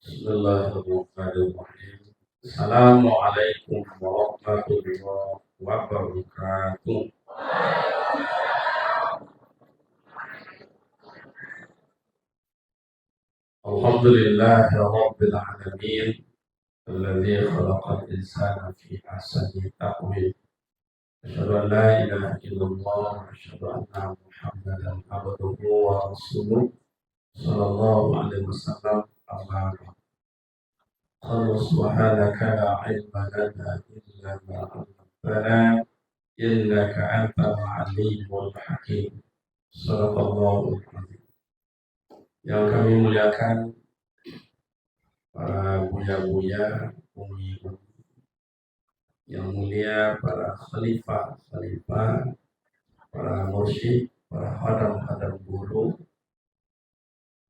Bismillahirrahmanirrahim. Assalamualaikum warahmatullahi wabarakatuh. Alhamdulillah rabbil alamin alladzi khalaqal insana fi ahsani taqwim. Asyhadu an la ilaha illallah wa asyhadu anna Muhammadan abduhu wa rasuluh sallallahu alaihi wasallam. Amma ba'd. Qala subhanaka la ilma lana illa ma 'allamtana innaka antal alimul hakim. Shadaqallahul azim. Yang kami muliakan para buya-buya, umi-umi, yang mulia para khalifah, para mursyid, para hadam-hadam guru,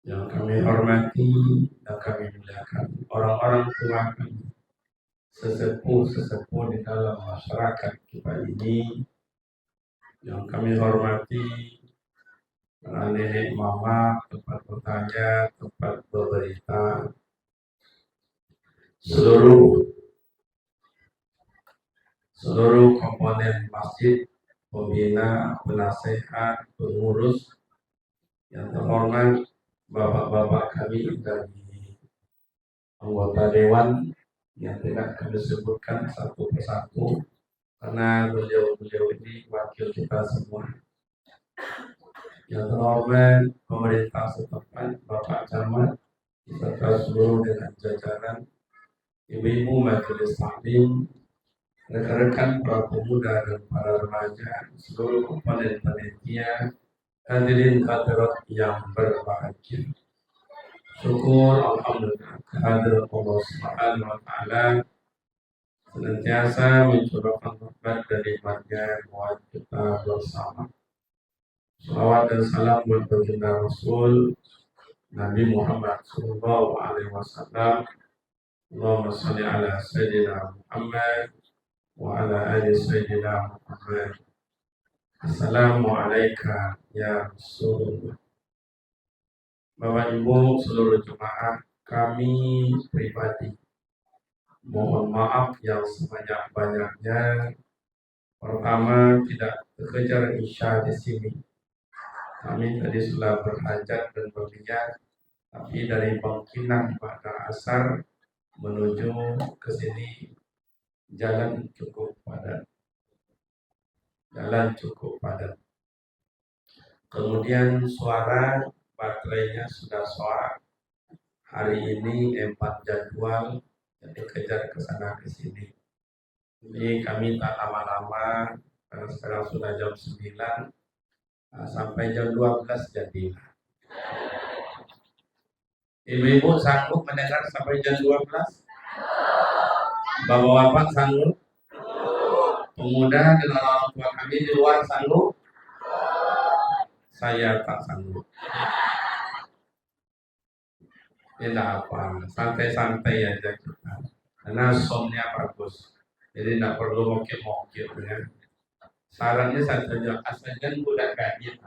yang kami hormati dan kami muliakan orang-orang tua kami, sesepuh-sesepuh di dalam masyarakat kita ini, yang kami hormati para nenek mama, tempat bertanya, tempat berberita, seluruh komponen masjid, pembina, penasehat, pengurus, yang terhormat bapak-bapak kami dari anggota dewan yang tidak kami sebutkan satu persatu karena beliau-beliau ini wakil kita semua. Yang terhormat pemerintah setempat, Bapak Camat, serta seluruh dengan jajaran ibu-ibu majelis taklim, rekan-rekan para pemuda dan para remaja, seluruh komponen panitia, hadirin hadirat yang berbahagia. Syukur alhamdulillah kehadirat Allah Subhanahu wa taala senantiasa mencurahkan rahmat dari nikmatnya buat kita bersama. Salawat dan salam buat baginda Rasul Nabi Muhammad sallallahu alaihi wasallam. Allahumma shalli ala sayyidina Muhammad wa ala ali sayyidina Muhammad. Assalamualaikum ya Rasulullah. Bapak Ibu seluruh jemaah, kami pribadi mohon maaf yang sebanyak-banyaknya. Pertama, tidak terkejar isya di sini. Kami tadi sudah berhajat dan berniat, tapi dari Bangkinang pada asar menuju ke sini jalan cukup padat. Kemudian suara baterainya sudah soak. Hari ini 4 jadwal, jadi kejar ke sana ke sini. Jadi kami tak lama-lama, karena sekarang sudah jam 9, sampai jam 12 jadilah. Ibu-ibu sanggup mendengar sampai jam 12? Bapak-bapak sanggup? Pemuda dan orang tua kami di luar sanggup? Saya tak sanggup. Tidak apa, santai-santai aja kita. Karena soundnya bagus. Jadi tidak perlu mokil-mokil ya. Sarannya saya saja, asalkan udah kaget.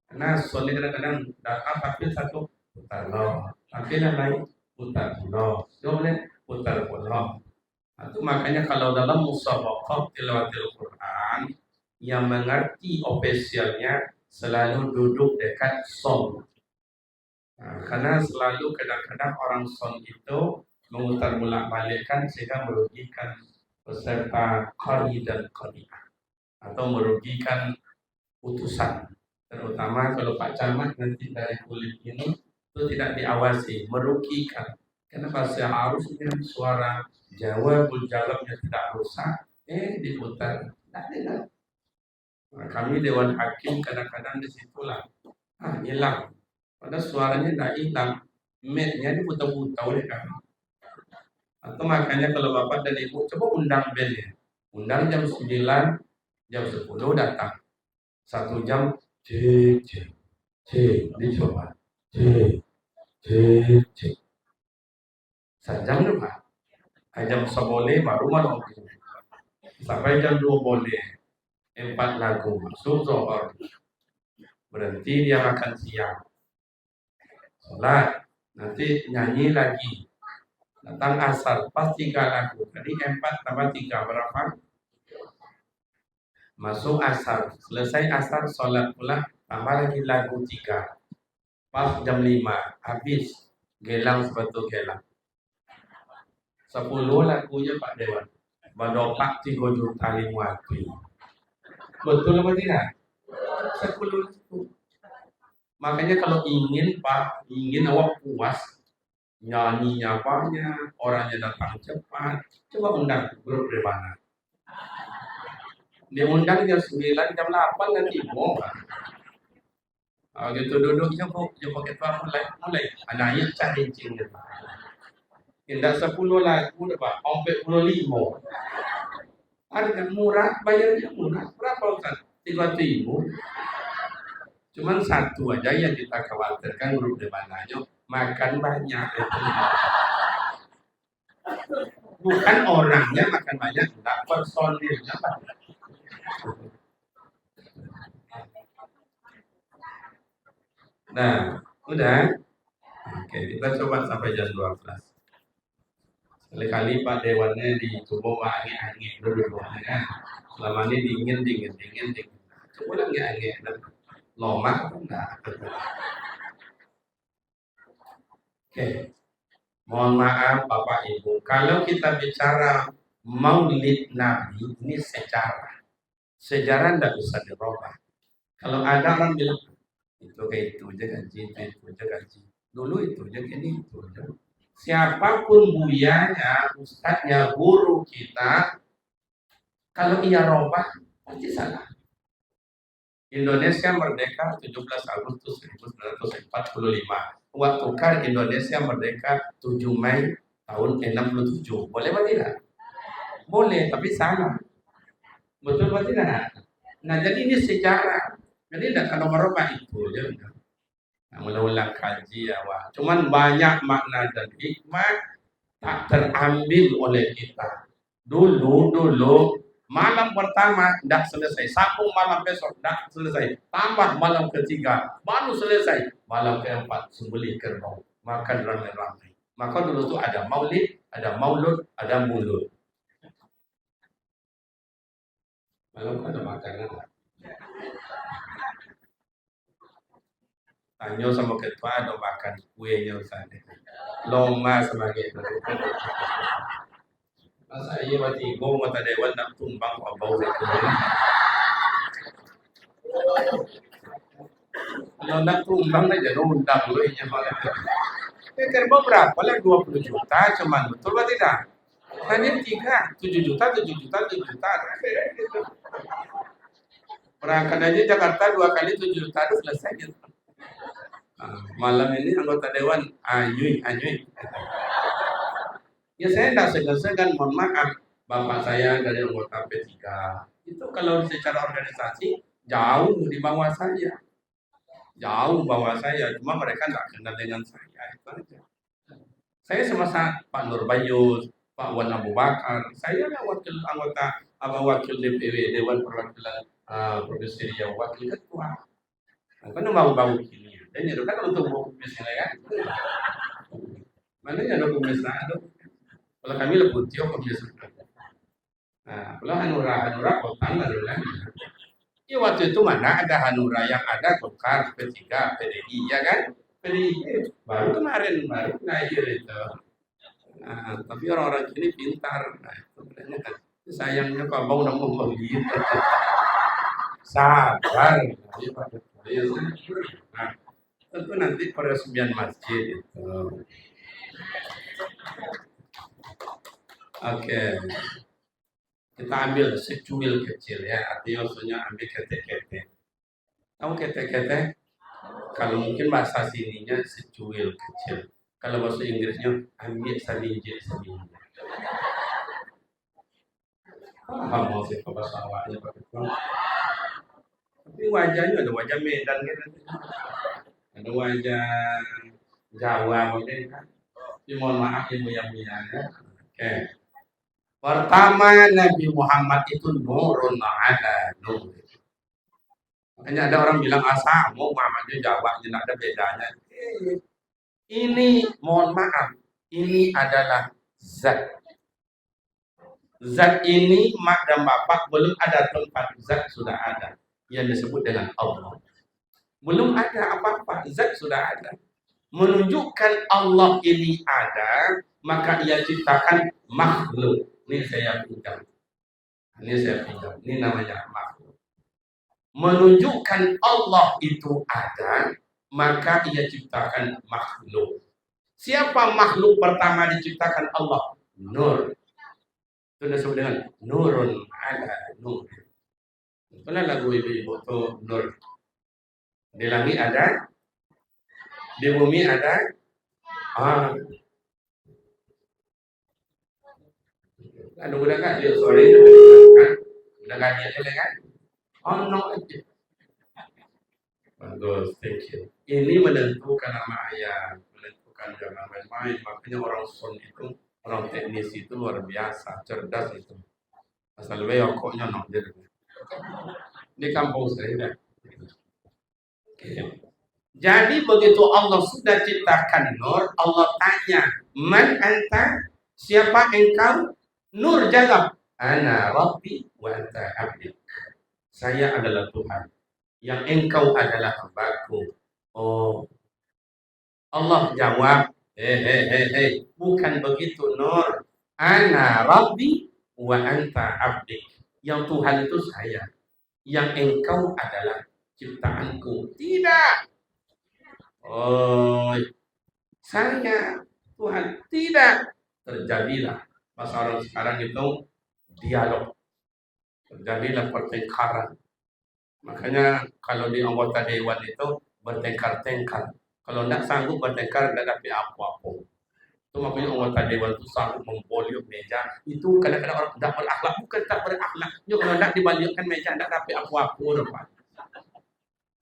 Karena soalnya kadang-kadang datang tapi satu putar no, tapi yang lain putar no, kemudian putar no. Itu makanya kalau dalam musabaqah tilawatil Quran yang mengerti ofisialnya selalu duduk dekat som. Karena selalu kadang-kadang orang som itu memutar bolak-balikkan sehingga merugikan peserta qari dan qari'ah atau merugikan utusan. Terutama kalau Pak Camat nanti dari kulit ini itu tidak diawasi, merugikan. Kenapa seharusnya suara jawabul jawabnya tidak rusak, diputar. Tidak. Nah, kami Dewan Hakim kadang-kadang disitulah hilang. Padahal suaranya tidak hilang, mic-nya diputar-putar oleh kami. Atau makanya kalau Bapak dan Ibu coba undang band-nya. Undang jam 9, jam 10 datang. 1 jam cek, dicoba cek. Sejam lupa. Jam 11 baru malam sampai jam 2 boleh 4 lagu masuk zohor, berhenti dia makan siang, sholat, Nanti nyanyi lagi. Datang asar, pas 3 lagu. Tadi 4 tambah 3 berapa? Masuk asar. Selesai asar, sholat pula. Tambah lagi lagu 3. Pas jam 5. Habis. Gelang sepatu gelang. 10 lagunya Pak Dewan. Badopak 3 juta 5 ribu. Betul apa tidak? 10 lagu. Makanya kalau ingin Pak, ingin awak puas, nyanyinya banyak, orangnya datang cepat, coba undang grup Rebana. Dia undang jam 9, jam 8 nanti mau. Gitu duduknya bu, coba kita mulai. Anaknya cari cincin. Tidak 10 lagu Pak, sampai 25. Harga murah, bayarnya murah. Berapa Ustaz? 3.000. Cuman satu aja yang kita khawatirkan grup Rebananya makan banyak. Bukan orangnya makan banyak, enggak personilnya banyak. Nah, udah. Oke, kita coba sampai jam 12. Sekali-kali Pak Dewannya dicoba angin-angin dulu. Ya. Selama ini dingin. Coba lagi angin. Loma enggak. Oke. Mohon maaf Bapak Ibu. Kalau kita bicara Maulid Nabi, ini sejarah. Sejarah tidak bisa dirubah. Kalau ada orang bilang itu kayak itu aja gaji, itu aja gaji. Dulu itu aja gini, itu aja. Siapapun buyanya, ustadznya, guru kita, kalau ia robah, pasti salah. Indonesia merdeka 17 Agustus 1945. Waktu kan Indonesia merdeka 7 Mei tahun 67. Boleh apa tidak? Boleh, tapi salah. Betul apa tidak? Nah, jadi ini sejarah. Jadi tidak kalau merubah itu ya. Nah, ulang kaji ya, wah. Cuman banyak makna dan hikmah tak terambil oleh kita. Dulu malam pertama tidak selesai, sambung malam besok tidak selesai, tambah malam ketiga baru selesai, malam keempat sembelih kerbau, makan ramai-ramai. Maka dulu tuh ada maulid, ada maulud, ada mulut. Malam ada makanan. Tanya sama ketua ada makan kuenya Ustaz. Loma sama gitu. Masa iya mati gong mata dewan nak tumbang bau itu. Kalau nak tumbang aja undang lu ini malah. Kerbau berapa lah 20 juta cuman betul apa tidak? Tadi 7 juta. Berangkat aja Jakarta 2 kali 7 juta itu selesai gitu. Malam ini anggota dewan anyuy. Ya saya tidak segan-segan, mohon maaf, bapak saya dari anggota P3 itu kalau secara organisasi jauh di bawah saya, cuma mereka nggak kenal dengan saya itu aja. Saya sama Pak Nur Bayus, Pak Wan Abu Bakar, saya adalah wakil DPW Dewan Perwakilan Provinsi Riau, wakil ketua. Kan bau ini, dan itu kan untuk komisi kan, mana ada komisi ada. Kalau kami lebut tio komisi. Nah, kalau Hanura Golkar baru lagi. Ya waktu itu mana ada Hanura yang ada Golkar, P3, PDI, ya kan? PDI baru kemarin baru lahir itu. Nah, tapi orang-orang sini pintar. Nah, itu kan sayangnya Pak Bau ngomong begitu. Sabar. Nah, tentu nanti peresmian masjid itu. Oke. Kita ambil secuil kecil ya, artinya maksudnya ambil kete-kete. Kamu kete-kete? Kalau mungkin bahasa sininya secuil kecil. Kalau bahasa Inggrisnya ambil salinjit. Paham maksudnya bahasa awalnya Pak Ketua? Tapi wajahnya ada wajah Medan gitu. Ada wajah Jawa mungkin kan. Tapi mohon maaf ibu yang punya ya. Oke. Pertama Nabi Muhammad itu nurun ala nur. Makanya ada orang bilang mau Muhammadnya Jawa, tidak ada bedanya. Ini mohon maaf, ini adalah zat. Zat ini mak dan bapak belum ada tempat, zat sudah ada yang disebut dengan Allah. Belum ada apa-apa, zat sudah ada. Menunjukkan Allah ini ada, maka ia ciptakan makhluk. Ini saya pinjam. Ini namanya makhluk. Menunjukkan Allah itu ada, maka ia ciptakan makhluk. Siapa makhluk pertama diciptakan Allah? Nur. Itu disebut dengan nurun ala nur. Itulah lagu ibu-ibu itu nur. Di langit ada, di bumi ada. Aduh, udah kan dia sore itu kan, udah kan dia kan. Oh no, bagus, thank you. Ini menentukan nama ayat, menentukan jangan main-main. Makanya orang son itu, orang teknis itu luar biasa, cerdas itu. Asal koknya nok di kampung saya. Jadi begitu Allah sudah ciptakan nur, Allah tanya, man anta? Siapa engkau? Nur jawab, ana rabbi wa anta abdi. Saya adalah Tuhan, yang engkau adalah hambaku. Oh, Allah jawab, bukan begitu Nur. Ana rabbi wa anta abdi. Yang Tuhan itu saya, yang engkau adalah ciptaanku. Tidak. Oh, saya Tuhan. Tidak. Terjadilah bahasa orang sekarang itu dialog. Terjadilah pertengkaran. Makanya kalau di anggota dewan itu bertengkar-tengkar. Kalau tidak sanggup bertengkar, tidak dapat apa-apa. Itu makanya anggota dewan itu sanggup memboliuk meja. Itu kadang-kadang orang tidak berakhlak. Bukan tak berakhlak. Juga kalau tidak dibaliukkan meja, tidak dapat apa-apa.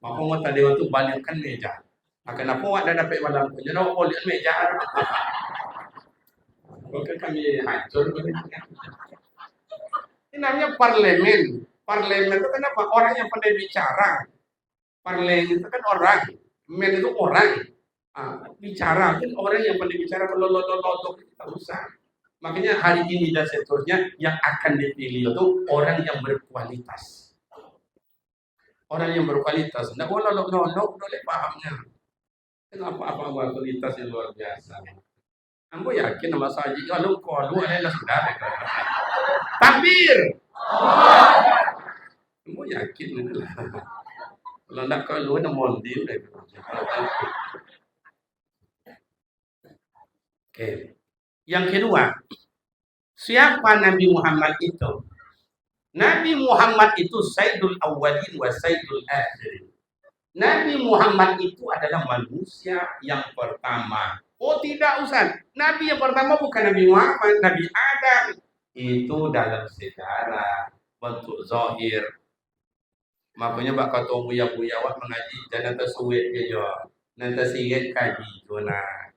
Maka anggota dewan itu baliukkan meja. Nah, kenapa awak tidak dapat malam punya? Nak boliuk meja. Bukan kami hancur. Ini namanya parlemen. Parlemen itu kenapa? Orang yang pandai bicara. Parlemen itu kan orang. Men itu orang. Bicara kan orang yang pandai bicara. Kalau kita usah. Makanya hari ini dan seterusnya yang akan dipilih itu orang yang berkualitas. Orang yang berkualitas. Tidak boleh boleh pahamnya. Kenapa apa kualitas yang luar biasa. Ambo yakin sama saja. Kalau kau adalah sudah. Takbir. Ambo yakin lah. Kalau nak kalau nak mondil deh. Oke. Yang kedua, siapa Nabi Muhammad itu? Nabi Muhammad itu Sayyidul Awwalin wa Sayyidul Akhirin. Nabi Muhammad itu adalah manusia yang pertama. Oh tidak Ustaz, Nabi yang pertama bukan Nabi Muhammad, Nabi Adam. Itu dalam sejarah, bentuk zahir. Makanya bak kata buya-buya awak mengaji jangan tersuit je. Nanti sihat kaji tu nah.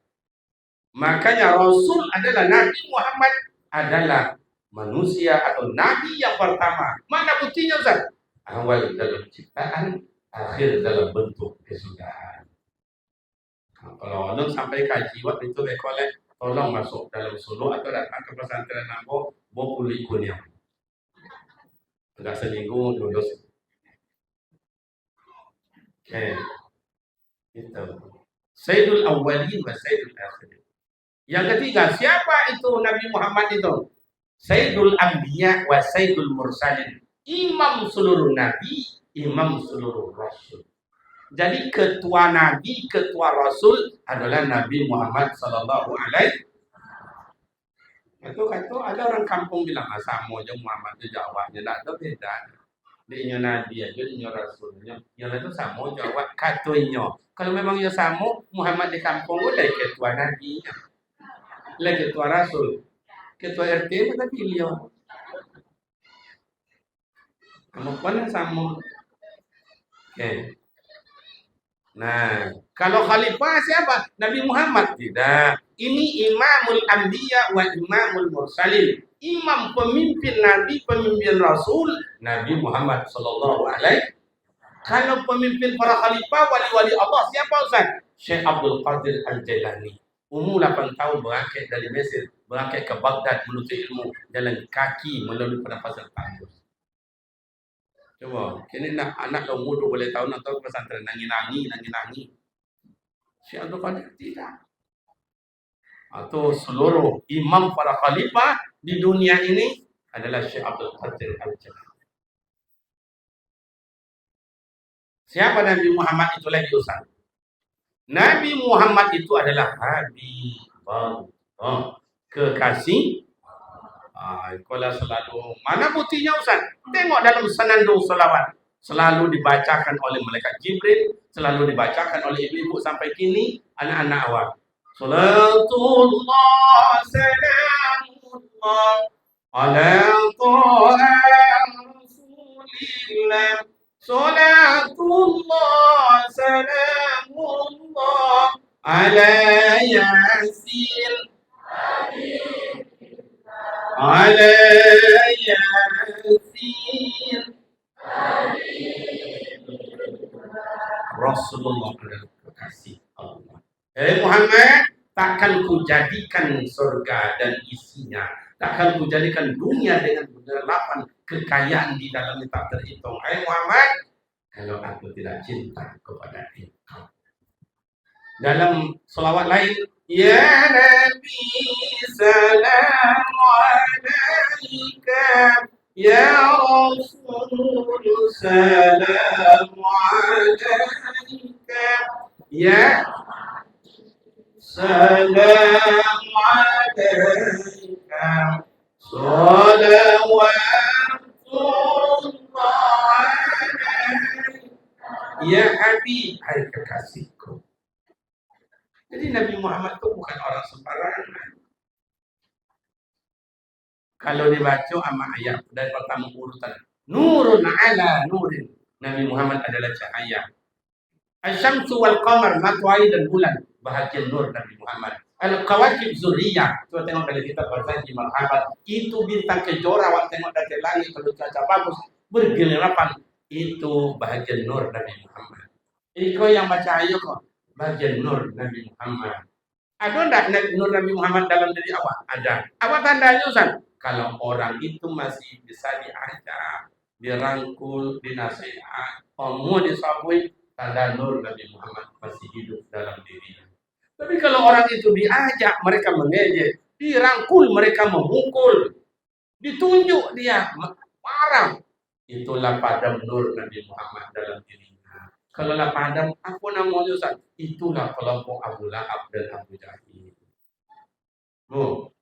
Makanya Rasul adalah Nabi Muhammad adalah manusia atau Nabi yang pertama. Mana buktinya Ustaz? Awal dalam ciptaan, akhir dalam bentuk kesudahan. Kalau orang sampai kaji waktu itu rekolek, tolong masuk dalam Solo atau datang ke pesantren Nambo, bawa pulih kunyah. Enggak seminggu lulus. Oke. Itu. Sayyidul Awwalin wa Sayyidul Akhirin. Yang ketiga, siapa itu Nabi Muhammad itu? Sayyidul Anbiya wa Sayyidul Mursalin. Imam seluruh nabi, imam seluruh rasul. Jadi ketua nabi, ketua rasul adalah Nabi Muhammad sallallahu alaihi. Itu ada orang kampung bilang sama aja Muhammad itu jawabnya tidak ada beda. Dia nabi aja, dia rasulnya. Yang itu sama jawab katanya. Kalau memang ya sama Muhammad di kampung udah ketua nabi, lah ketua rasul, ketua RT kita pilih. Kamu pun sama. Okay. Nah, kalau khalifah siapa? Nabi Muhammad tidak. Ini imamul anbiya wa imamul mursalin. Imam pemimpin nabi, pemimpin rasul, Nabi Muhammad sallallahu alaihi. Kalau pemimpin para khalifah, wali-wali Allah siapa Ustaz? Syekh Abdul Qadir Al-Jailani. Umur 8 tahun berangkat dari Mesir, berangkat ke Baghdad menuntut ilmu, jalan kaki melalui pernafasan tandus. Coba, kini nak anak umur 12 tahun atau pesantren nangis-nangis. Syekh Abdul Qadir tidak. Atau seluruh imam para khalifah di dunia ini adalah Syekh Abdul Qadir Al-Jailani. Siapa Nabi Muhammad itu lagi Ustaz? Nabi Muhammad itu adalah Habibullah, kekasih. Kalau selalu mana buktinya Ustaz? Tengok dalam senandung selawat, selalu dibacakan oleh malaikat Jibril, selalu dibacakan oleh ibu-ibu sampai kini anak-anak awal. Salatullah salamullah ala taha rasulillah. Salatullah salamullah ala yasin ala yasin Rasulullah adalah kekasih Allah. Muhammad, takkan ku jadikan surga dan isinya, takkan ku jadikan dunia dengan delapan kekayaan di dalamnya tak terhitung. Muhammad, kalau aku tidak cinta kepada engkau. Dalam selawat lain, ya Nabi salam alaika, ya Rasul salam alaika, ya salam alaika, salawatullah alaika, ya Habib, hai kekasihku. Jadi Nabi Muhammad itu bukan orang sembarangan. Kalau dibaca sama ayat dari pertama urutan, nurun ala nurin. Nabi Muhammad adalah cahaya. Asyamsu wal qamar, matahari dan bulan, bahagian nur Nabi Muhammad. Al-Qawakib Zuriyah, coba tengok dari kitab Barzanji Marhabat, itu bintang kejora, waktu tengok dari langit kalau cuaca bagus, bergiliran, itu bahagian nur Nabi Muhammad. Iko yang baca ayat kok, bahagian nur Nabi Muhammad. Ada enggak nur Nabi Muhammad dalam diri awak? Ada. Apa tandanya Ustaz? Kalau orang itu masih bisa diajak, dirangkul, dinasihat, mau disabui, tanda nur Nabi Muhammad masih hidup dalam dirinya. Tapi kalau orang itu diajak, mereka mengejek, dirangkul, mereka memukul, ditunjuk dia marah, itulah padam nur Nabi Muhammad dalam dirinya. Kalau lah padam, apa namanya Ustaz? Itulah kelompok Abu Lahab dan Abu Jahil. Oh,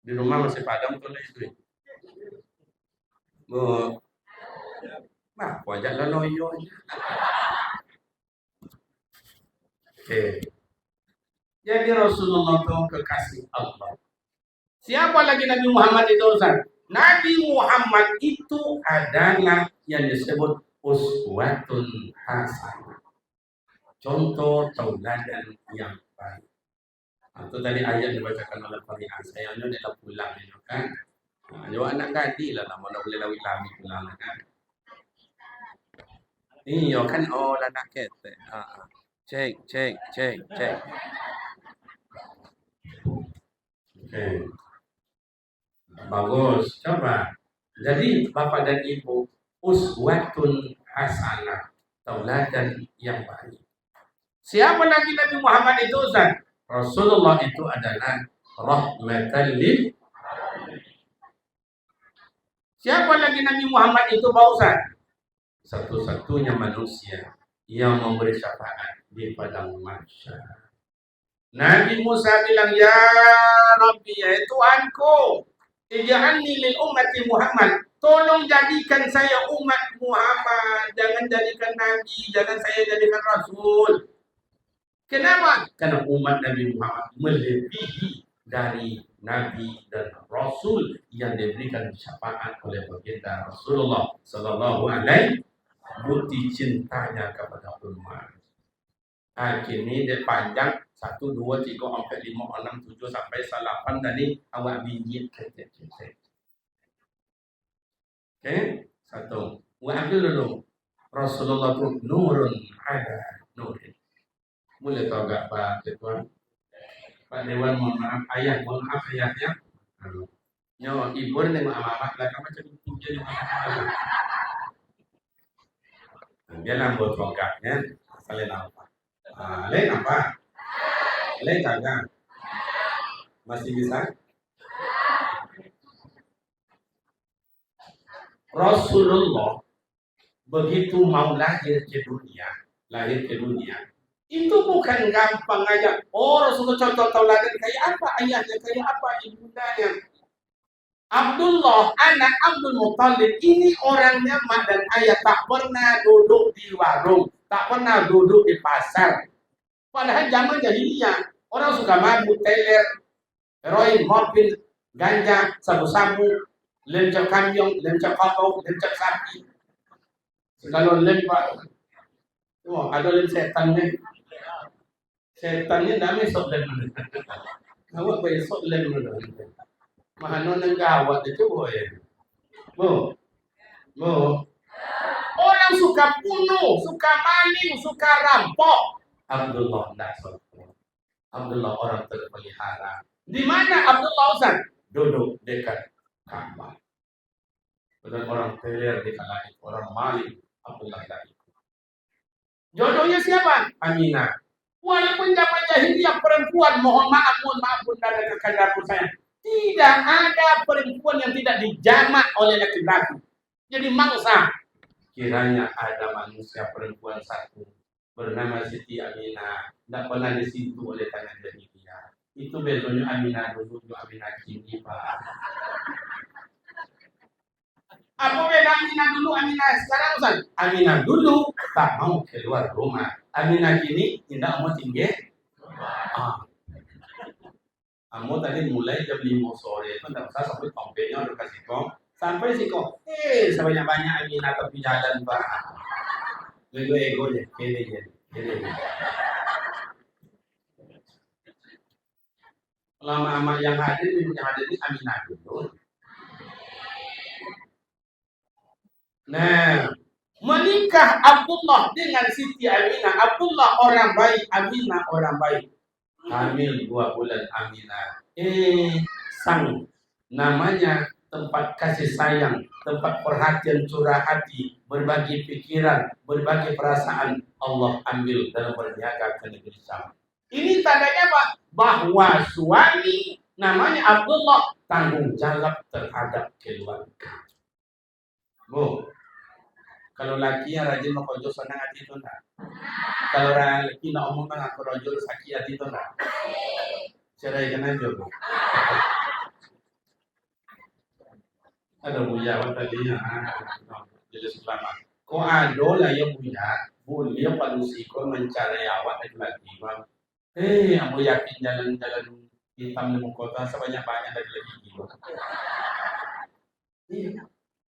di rumah masih padam tuh istri. Oh, nah, wajah loloyo. Oke. Jadi Rasulullah itu kekasih Allah. Siapa lagi Nabi Muhammad itu Ustaz? Nabi Muhammad itu adalah yang disebut uswatun hasanah. Contoh tauladan yang baik. Itu tadi ayat dibacakan oleh Farihan. Sayangnya dia pulang itu kan. Jawab anak gadi lah nama nak boleh lawi lami pulang kan. Iya kan lah nak kete. Cek. Okay. Bagus, coba. Jadi Bapak dan Ibu, uswatun hasanah, tauladan yang baik. Siapa lagi Nabi Muhammad itu Ustaz? Rasulullah itu adalah rahmatan lil. Siapa lagi Nabi Muhammad itu Pak Ustaz? Satu-satunya manusia yang memberi syafaat di padang mahsyar. Nabi Musa bilang, ya Rabbi, ya Tuhanku, ij'alni lil ummati Muhammad. Tolong jadikan saya umat Muhammad, jangan jadikan Nabi, jangan saya jadikan Rasul. Kenapa? Karena umat Nabi Muhammad melebihi dari Nabi dan Rasul yang diberikan syafaat oleh baginda Rasulullah Sallallahu Alaihi Wasallam. Bukti cintanya kepada umat. Kini dia panjang 1, 2, 3, 4, 5, 6, 7 sampai 8 tadi awak biji kecil. Oke, 1. Awak ambil dulu. Rasulullah itu nurun ada nurin. Boleh tahu enggak Pak Ketua? Pak Dewan mohon maaf ayah, mohon maaf ayahnya. Nyo ibu ni maaf lah kamu macam itu jadi maaf. Dia nambah tongkatnya, kalian apa? Lain apa? Lain kagak? Masih bisa? Rasulullah begitu mau lahir ke dunia, itu bukan gampang aja. Oh, Rasulullah contoh tauladan kayak apa ayahnya, kayak apa ibundanya. Abdullah, anak Abdul Muthalib, ini orangnya mak dan ayah tak pernah duduk di warung, tak pernah duduk di pasar. Padahal zaman jahiliyah, orang suka mabuk, teler, heroin, morfin, ganja, sabu-sabu, lencok kambing, lencok kapau, lencok sapi. Kalau lempar, oh, ada lem setannya. Setannya namanya sok lem. Awak besok lem dulu. Mahano ng gawat itu boy. Mo. Orang suka bunuh, suka maling, suka rampok. Abdullah tidak seperti Abdullah orang terpelihara. Di mana Abdullah Ustaz? Duduk dekat Ka'bah. Dan orang teler di kala itu, orang maling. Abdullah tidak ikut. Jodohnya siapa? Aminah. Walaupun zaman jahiliyah perempuan, mohon maaf bunda dan kakak saya. Tidak ada perempuan yang tidak dijamak oleh laki-laki. Jadi mangsa. Kiranya ada manusia perempuan satu bernama Siti Aminah. Tidak pernah disentuh oleh tangan jahiliyah. Itu besoknya Aminah dulu, Aminah kini Pak. Apa beda Aminah dulu, Aminah sekarang Ustaz? Aminah dulu tak mau keluar rumah. Aminah kini tidak mau tinggal. Kamu tadi mulai jam 5 sore itu tidak usah sampai kompenya udah kasih kong. Sampai sih kong, sebanyak-banyak Aminah tapi jalan Pak. Ego ya, kede. Lama-lama yang hadir ini Aminah dulu. Nah, menikah Abdullah dengan Siti Aminah. Abdullah orang baik, Aminah orang baik. Hamil 2 bulan Aminah. Sang namanya tempat kasih sayang, tempat perhatian curah hati, berbagi pikiran, berbagi perasaan Allah ambil dalam berniaga ke negeri Syam. Ini tandanya apa? Bahwa suami namanya Abdullah tanggung jawab terhadap keluarga. Bu, kalau laki yang rajin makojo senang hati itu enggak? Kalau laki nak omong nang aku rojo sakit hati itu enggak? Cerai kan aja bu. Ada bujang tadinya, jadi selamat. Kau ada lah yang punya, boleh palusi kau mencari awak lagi bang. Aku yakin jalan-jalan hitam di kota sebanyak-banyak lagi gitu.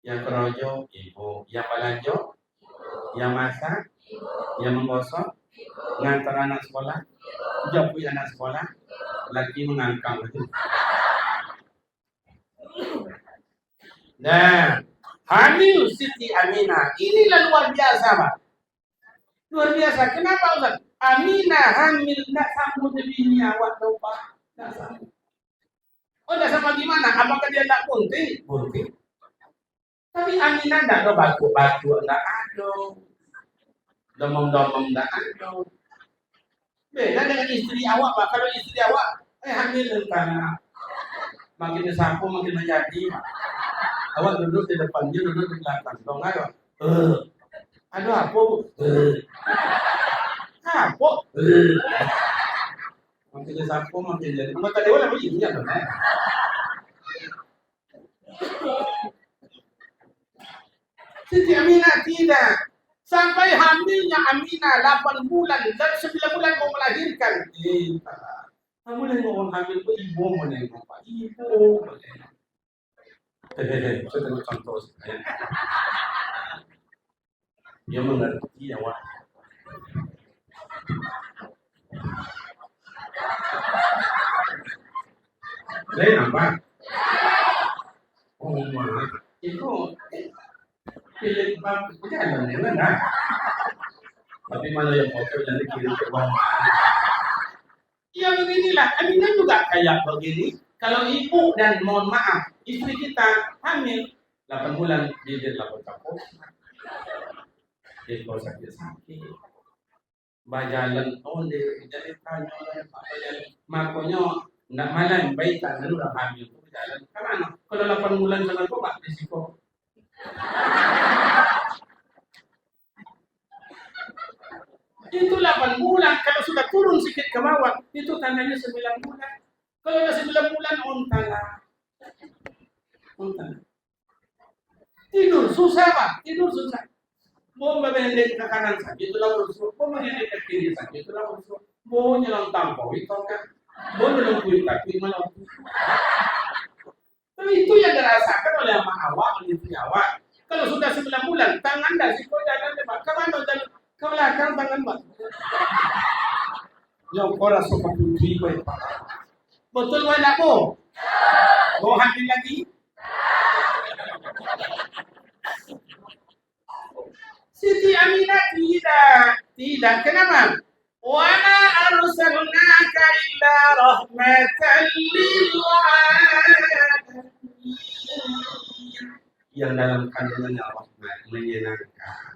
Yang kerojo ibu, yang belanja, yang masak, yang menggosok, ngantar anak sekolah, jemput anak sekolah, lagi mengangkang itu. Nah, hamil Siti Aminah, inilah luar biasa Pak. Luar biasa. Kenapa Ustaz? Aminah hamil tidak sambut demi awak tau Pak. Tidak sambut. Oh, tidak sama gimana? Apakah dia tidak bunting? Bunting. Tapi Aminah tidak ada batu-batu, tidak ada. Domong-domong tidak ada. Beda dengan istri awak Pak. Kalau istri awak, hamil karena makin disapu makin menjadi Pak. Awak duduk di depannya, duduk di belakang. Dong ada. Aduh apa bu? Apa? Makin disapu makin jadi. Maka dewa apa ini ya benar? Siti Aminah tidak. Sampai hamilnya Aminah 8 bulan dan 9 bulan mau melahirkan. Kamu yang ngomong hamil itu ibu menengok Pak. Ibu. Saya tengok contoh saya. Dia mengerti awak. Lain apa? Oh mah, itu pilih bab jalan ya mana? Tapi mana yang bocor jadi kirim ke bawah. Ya beginilah, Aminah juga kayak begini. Kalau ibu dan mohon maaf, istri kita hamil 8 bulan dia lapor kapok, dia kalau sakit-sakit, bajalan onde, jadi tanya apa jalan, makanya nak malam baik kan udah hamil tu jalan. Karena kalau 8 bulan jalan kok mak risiko. Itu 8 bulan, kalau sudah turun sedikit ke bawah, itu tandanya 9 bulan. Kalau sudah 9 bulan, ontala. Tidur, susah Pak, tidur susah. Mau mengendek ke kanan sakit, itulah urusan. Mau mengendek ke kiri sakit, itulah urusan. Mau nyelang tampau, itu kan. Mau nyelang kulit kaki, malah. Tapi itu yang dirasakan oleh amak awak, oleh istri awak. Kalau sudah 9 bulan, tangan dah, si kau jalan Pak. Kemana jalan? Ke belakang tangan Pak. Yang kau rasa putri kau Pak. Betul Pak nak mau? Mau hamil lagi? Siti Aminah tidak. Kenapa? Wa ma arsalnaka illa rahmatan lil alamin. Yang dalam kandungannya rahmat menyenangkan.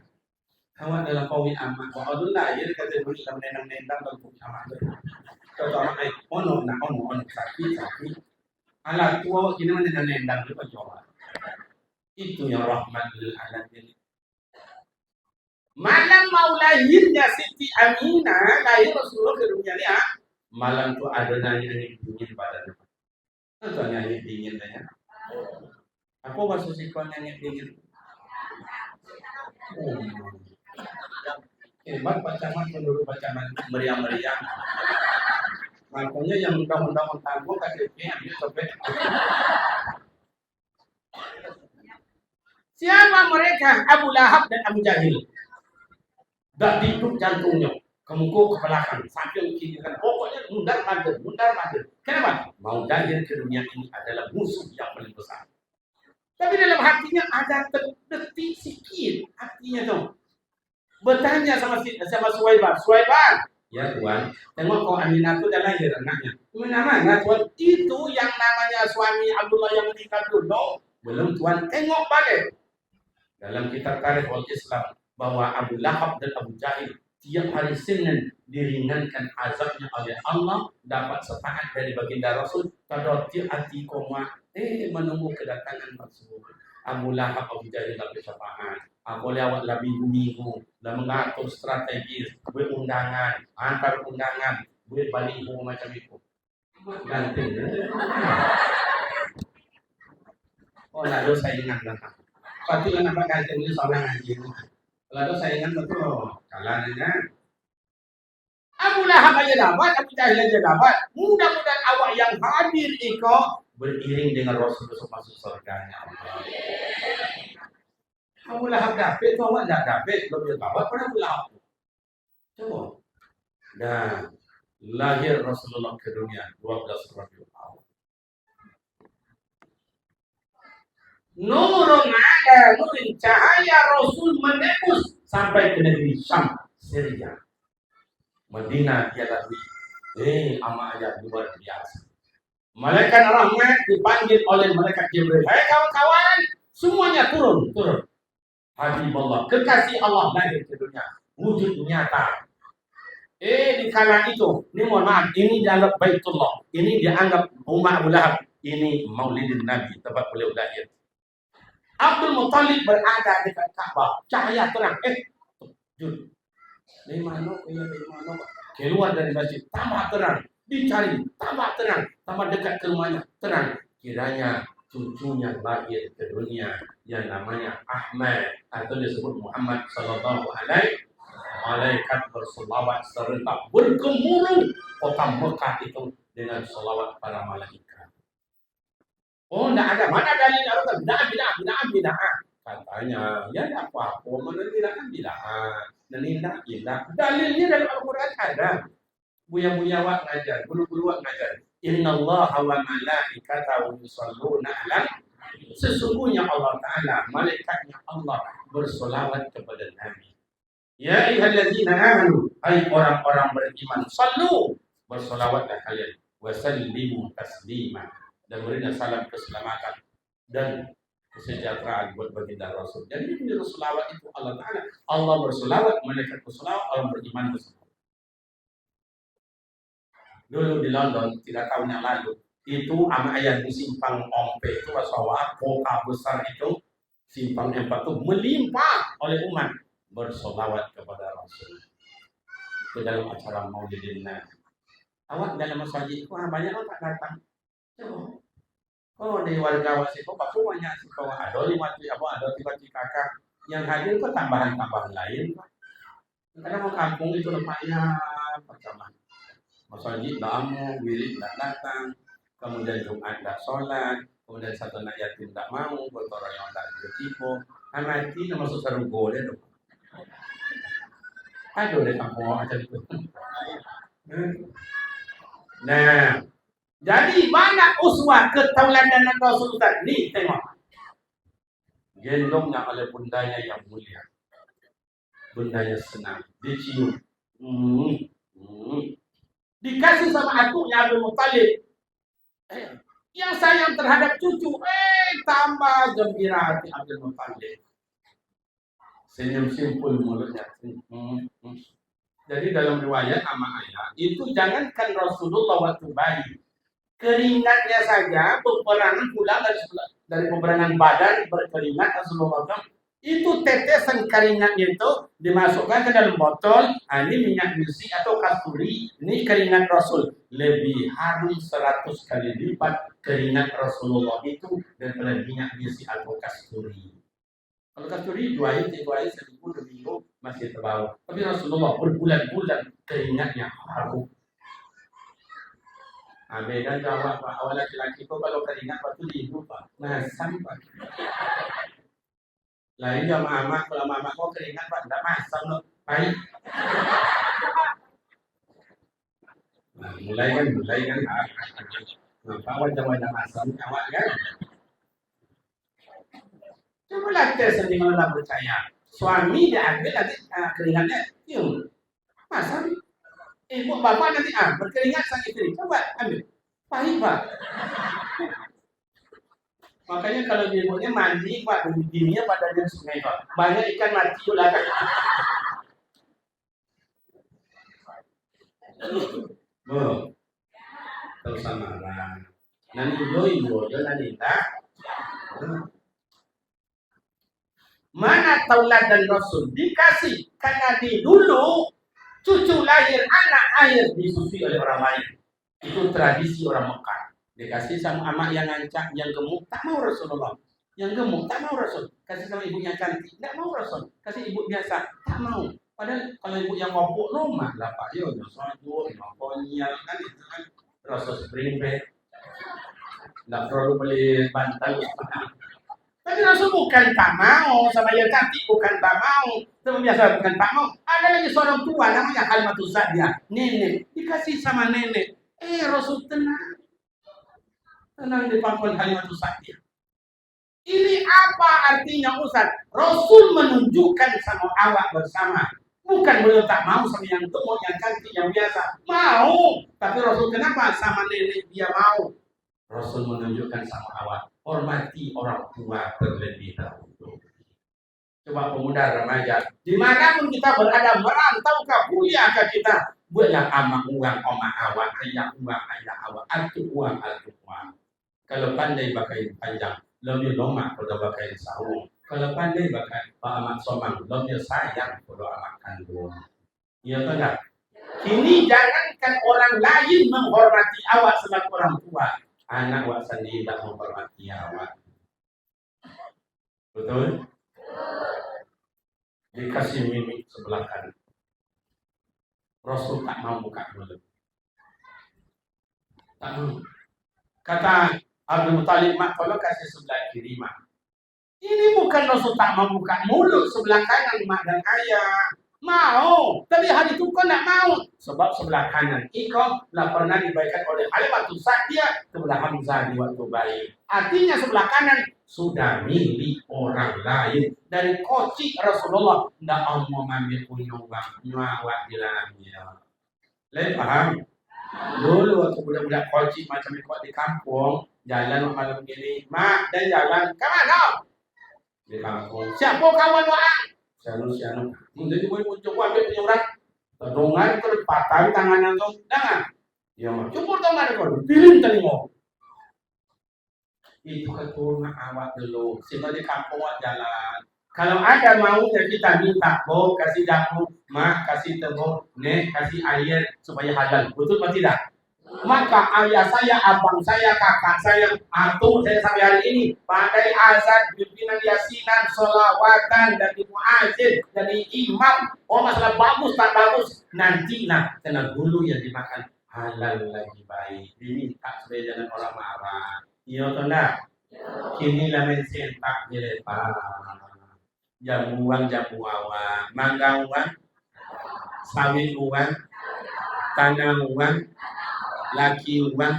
Awak dalam kawin amat. Wa adullah ya kata beri nendang dalam amat. Contoh amat ono sakit. Ala tua kini nendang itu coba. Itu yang rahmat lil alamin. Malam mau lahirnya Siti Aminah, lahir Rasulullah ke dunia ini, malam tu ada nyanyi dingin badannya. Itu nyanyi dingin ya. Aku masuk sikon nyanyi dingin. Hebat pacaman penduduk pacaman meriang-meriang. Makanya yang undang-undang tangguh kasihnya ambil sobek. Siapa mereka? Abu Lahab dan Abu Jahil. Dah ditutup jantungnya, kemukul ke belakang, sambil kiri kan, pokoknya mundar mandir. Kenapa? Mau lahir ke dunia ini adalah musuh yang paling besar. Tapi dalam hatinya ada terdetik sikit hatinya tuh. Bertanya sama Suwaibah, ya Tuhan, tengok kau Aminah itu dah lahir anaknya. Mana Tuhan? Itu yang namanya suami Abdullah yang menikah dulu. Belum Tuhan, tengok balik. Dalam kitab Tarikh Islam, bahwa Abu Lahab dan Abu Jahil tiap hari Senin diringankan azabnya oleh Allah, dapat syafaat dari baginda Rasul pada hati koma menunggu kedatangan Rasul. Abu Lahab Abu Jahil dapat syafaat. Aku lewat lebih minggu dan mengatur strategis, berundangan, antar undangan, berbaliho macam itu. Nanti. Oh, lalu saya ingat lah. Pasti kenapa ganti ini seorang anjing. Lalu saya ingat betul, kalahnya Abu Lahab aja dapat, Abu Jahil aja dapat. Mudah-mudahan awak yang hadir itu beriring dengan Rasul masuk surganya Allah. Abu Lahab dapat, itu awak tidak dapat, lebih dapat pada Abu Lahab. Coba. Dan lahir Rasulullah ke dunia 12 Rabiul Awal. Nurun ada nurin, cahaya Rasul menembus sampai ke negeri Syam, Syria, Madinah dia lalui. Amat aja luar biasa. Malaikat rahmat dipanggil oleh malaikat Jibril. Hai kawan-kawan, semuanya turun. Habibullah, kekasih Allah lahir ke dunia, wujud nyata. Di kala itu, ini mohon maaf, ini dianggap Baitullah, ini dianggap rumah Abu Lahab, ini Maulidin Nabi, tempat beliau lahir. Abdul Muttalib berada dekat Ka'bah, cahaya terang. Jun, dari mana? Keluar dari masjid, tambah terang. Dicari, tambah terang. Tambah dekat ke rumahnya, terang. Kiranya cucunya lahir ke dunia yang namanya Ahmad atau disebut Muhammad Sallallahu Alaihi Wasallam. Malaikat berselawat serentak bergemuruh kota Mekah itu dengan selawat para malaikat. Oh, tidak ada. Mana dalil bid'ah. Katanya, ya tidak apa-apa. Menentukan bid'ah. Tidak. Dalilnya dalam Al-Quran ada. Buya-buya wak ngajar, guru-guru wak ngajar. Inna Allah wa malaikatahu yusalluna ala. Sesungguhnya Allah Ta'ala, malaikatnya Allah bersolawat kepada Nabi. Ya ayyuhalladzina amanu, hai orang-orang beriman, sallu, bersolawatlah kalian, wasallimu taslima, dan berilah salam keselamatan dan kesejahteraan buat baginda Rasul. Jadi ini selawat itu Allah Ta'ala. Allah bersolawat, malaikat bersolawat, orang beriman bersolawat. Dulu di London, 3 tahun yang lalu, itu ama ayat di simpang Ompe itu, wasawat, kota besar itu, simpang empat itu melimpah oleh umat bersolawat kepada Rasul. Itu dalam acara Maulidin Nabi. Awak dalam masjid itu banyak orang tak datang. Coba. Oh, dari warga wasit kok aku banyak sih kau ada 5 apa ada 3 kakak yang hadir kok tambahan-tambahan lain. Karena mau kampung itu lepasnya pertama. Masjid damu, wirid tak datang, kemudian Jumat tak sholat, kemudian satu anak yatim tak mau, berkorang yang tak bertipu. Anak itu masuk sarung boleh dong. Aduh, di kampung orang macam itu. Nah, jadi banyak uswah ketauladan Rasul Ustaz. Nih, tengok. Gendongnya oleh bundanya yang mulia. Bundanya senang. Dicium. Dikasih sama atunya Abdul Muttalib. Yang sayang terhadap cucu. Tambah gembira hati Abdul Muttalib. Senyum simpul mulutnya. Jadi dalam riwayat sama ayah, itu jangankan Rasulullah waktu bayi, keringatnya saja, peperangan pulang dari peperangan badan berkeringat Rasulullah, itu tetesan keringatnya itu dimasukkan ke dalam botol. Ini minyak misi atau kasturi, ini keringat Rasul, lebih harum 100 kali lipat keringat Rasulullah itu daripada minyak misi atau kasturi. Kalau kasturi 2 hari, 3 hari, seminggu, 2 minggu masih terbau. Tapi Rasulullah berbulan-bulan keringatnya harum. Beda jawab Pak. Awal laki-laki itu kalau keringat waktu dihidup Pak. Masam Pak. Lain jamaah mama, kalau mama kok keringat Pak, enggak masam loh. Baik. Nah, mulai kan. Maka wajah-wajah masam awak kan. Coba latih sendiri orang percaya. Suami dia ambil nanti keringatnya, yuk, masa ibu bapak nanti berkeringat sang istri, coba ambil, pahit Pak. Makanya kalau ibunya mandi Pak, dirinya pada di sungai Pak, banyak ikan mati ulah kan. Terus samaran. Nanti ibu nanti tak. Mana tauladan Rasul dikasih karena di dulu cucu lahir anak air disusui oleh orang lain. Itu tradisi orang Mekah. Dikasih sama amak yang ngancak, yang gemuk tak mau Rasulullah. Yang gemuk tak mau Rasul. Kasih sama ibu yang cantik tak mau Rasul. Kasih ibu biasa tak mau. Padahal kalau ibu yang ngopuk rumah lah Pak yo, nyosot ngopoknya kan itu kan Rasul spring bed. Tidak perlu beli bantal. Tapi Rasul bukan tak mau sama yang cantik, bukan tak mau. Teman biasa bukan tak mau. Ada lagi seorang tua namanya Halimatus Sa'diyah, nenek dikasih sama nenek. Rasul tenang di pangkuan Halimatus Sa'diyah. Ini apa artinya Ustaz? Rasul menunjukkan sama awak bersama. Bukan beliau tak mau sama yang gemuk, yang cantik, yang biasa. Mau. Tapi Rasul kenapa sama nenek dia mau? Rasul menunjukkan sama awak, hormati orang tua terlebih dahulu. Coba pemuda remaja, dimanapun kita berada, merantau ke kuliah ke kita, buatlah amak uang oma awak, ayah uang awak, atu uang. Kalau pandai pakai panjang, lebih lama kalau pakai sarung. Kalau pandai pakai Pak Amat Somang, lebih sayang kalau amat kandung. Iya enggak? Kini jangankan orang lain menghormati awak sebagai orang tua. Anak awak sendiri tidak menghormati awak. Betul? Dikasih mimik sebelah kanan. Rasul tak mau buka mulut. Tak mau. Kata Abdul Muttalib, mak kalau kasih sebelah kiri mak. Ini bukan Rasul tak mau buka mulut sebelah kanan mak dan ayah. Mau, tapi hari itu kau nak mau. Sebab sebelah kanan ikut lah pernah dibaikan oleh Halimatu Sa'diyah sebelah Hamzah di waktu bayi. Artinya sebelah kanan sudah milik orang lain. Dari koci Rasulullah tidak mau mengambil unyumbang nyawak di dalamnya. Lain paham? Dulu waktu budak-budak koci macam itu di kampung, jalan malam ini, mak dan jalan ke mana? Di kampung. Siapa kawan wak? Sianu. Jadi gue coba ambil penyurat. Terdongan terus patah tangannya tuh, jangan. Ya, cukur tangan kau, pilih tadi mau. Itu keturunan awak dulu, sehingga di kampung awak jalan. Kalau ada mau ya kita minta, bo kasih jamu, mak kasih tebok, nek kasih air supaya halal. Betul atau tidak? Maka ayah saya, abang saya, kakak saya, atau saya sampai hari ini pandai azan, pimpinan yasinan, sholawatan, dan muazin, jadi imam. Oh masalah bagus tak bagus nanti nah kena dulu yang dimakan halal lagi baik. Ini tak sesuai dengan orang marah. Iya atau enggak? Kini lah mensentak dilepas. Jamuan jamu awak, mangga uang, sawit uang, tanah uang, laki uang.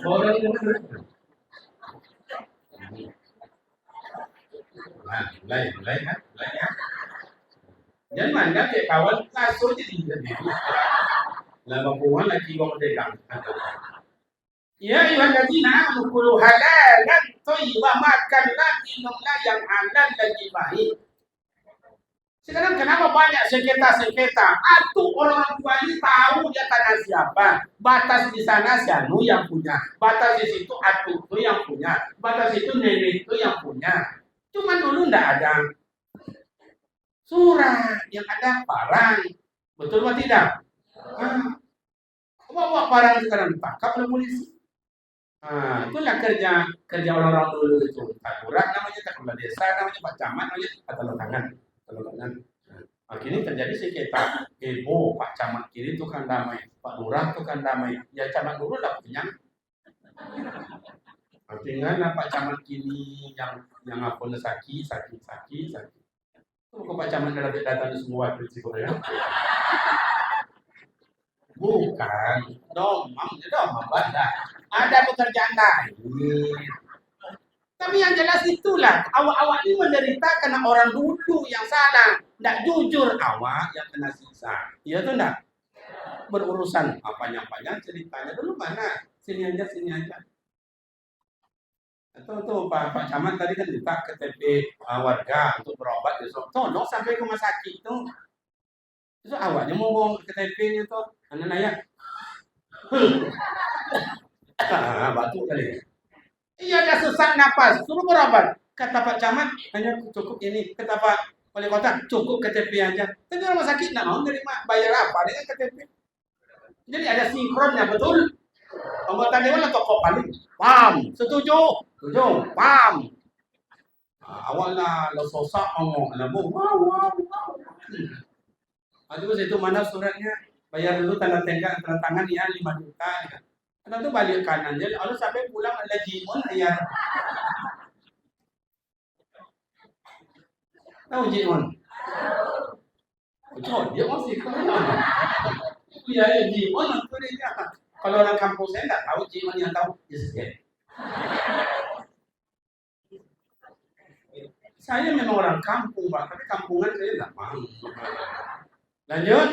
Orang itu mulai ya. Jangan mana kawan kasut jadi lama puan lagi gua pedagang. Ya Iwan Ladina menukulu halal dan toibah makanlah minumlah yang halal lagi baik. Sekarang kenapa banyak sengketa? Atuh orang tua ini tahu dia tanah siapa. Batas di sana sianu yang punya. Batas di situ atuh itu yang punya. Batas itu nenek itu yang punya. Cuma dulu ndak ada surat, yang ada barang. Betul atau tidak? Bawa barang sekarang ditangkap oleh polisi. Itulah kerja orang-orang dulu itu. Tak kurang namanya, tak kepala desa namanya, Pak Camat namanya, tanda tangan. Akhirnya terjadi sengketa. Pak Camat kiri itu kan damai, Pak Lurah itu kan damai. Ya Camat dulu lah punya. Artinya Pak Camat kiri yang apa sakit. Kok Pak Camat ada datang semua itu ya? Bukan, domam banyak. Ada pekerjaan lain. Tapi yang jelas itulah, awak-awak ini menderita karena orang dulu yang salah. Tidak jujur, awak yang kena siksa. Iya tuh enggak? Berurusan apa-apa ceritanya dulu mana? Sini aja. Atau Pak Camat tadi kan minta KTP warga untuk berobat besok. Tolong sampai ke rumah sakit tuh. Itu awaknya mau bawa KTP itu, anak nanya. Batuk kali. Iya ada sesak napas, suruh berobat. Kata Pak Camat hanya cukup ini. Kata Pak Wali Kota cukup KTP aja. Tapi rumah sakit nggak mau nerima bayar apa dengan KTP. Jadi ada sinkronnya betul. Anggota dewan atau kok paling pam setuju pam. Awalnya lo sosak ngomong ngomong wow. Terus itu mana suratnya? Bayar dulu tanda tangan ya 5 juta. Karena itu balik kanan. Jadi kalau sampai pulang ada jimon bayar. Tahu jimon? Dia masih ya jimon itu dia. Kalau orang kampung saya nggak tahu jimon, yang tahu Yesgen. Saya memang orang kampung Pak, tapi kampungan saya nggak mau. Lanjut.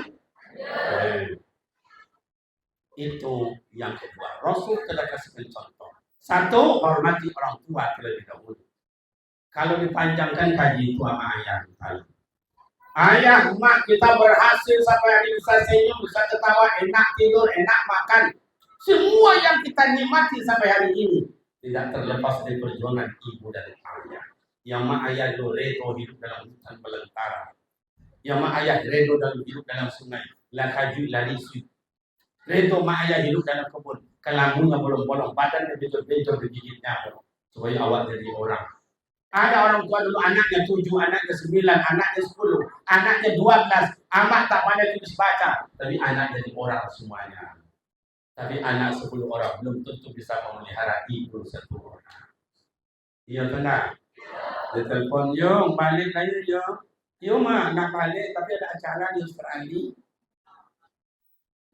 Itu yang kedua. Rasul telah kasih contoh. Satu, hormati orang tua terlebih dahulu. Kalau dipanjangkan kaji itu sama ayah. Ayah, mak, kita berhasil sampai hari bisa senyum, bisa ketawa, enak tidur, enak makan. Semua yang kita nikmati sampai hari ini tidak terlepas dari perjuangan ibu dan ayah. Yang mak ayah redo hidup dalam hutan belantara. Yang mak ayah redo dalam hidup dalam sungai. Lakaju larisu. Redo mak ayah hidup dalam kebun. Kelamunya bolong-bolong, badannya bejol-bejol digigitnya supaya awak jadi orang. Ada orang tua dulu anaknya 7, anaknya 9, anaknya 10, anaknya 12, amat tak pandai tulis baca, tapi anak jadi orang semuanya. Tapi anak 10 orang belum tentu bisa memelihara ibu 1 orang. Iya benar. Dia telepon, Yung, balik lah Yung. Yung mah nak balik tapi ada acara di Australia.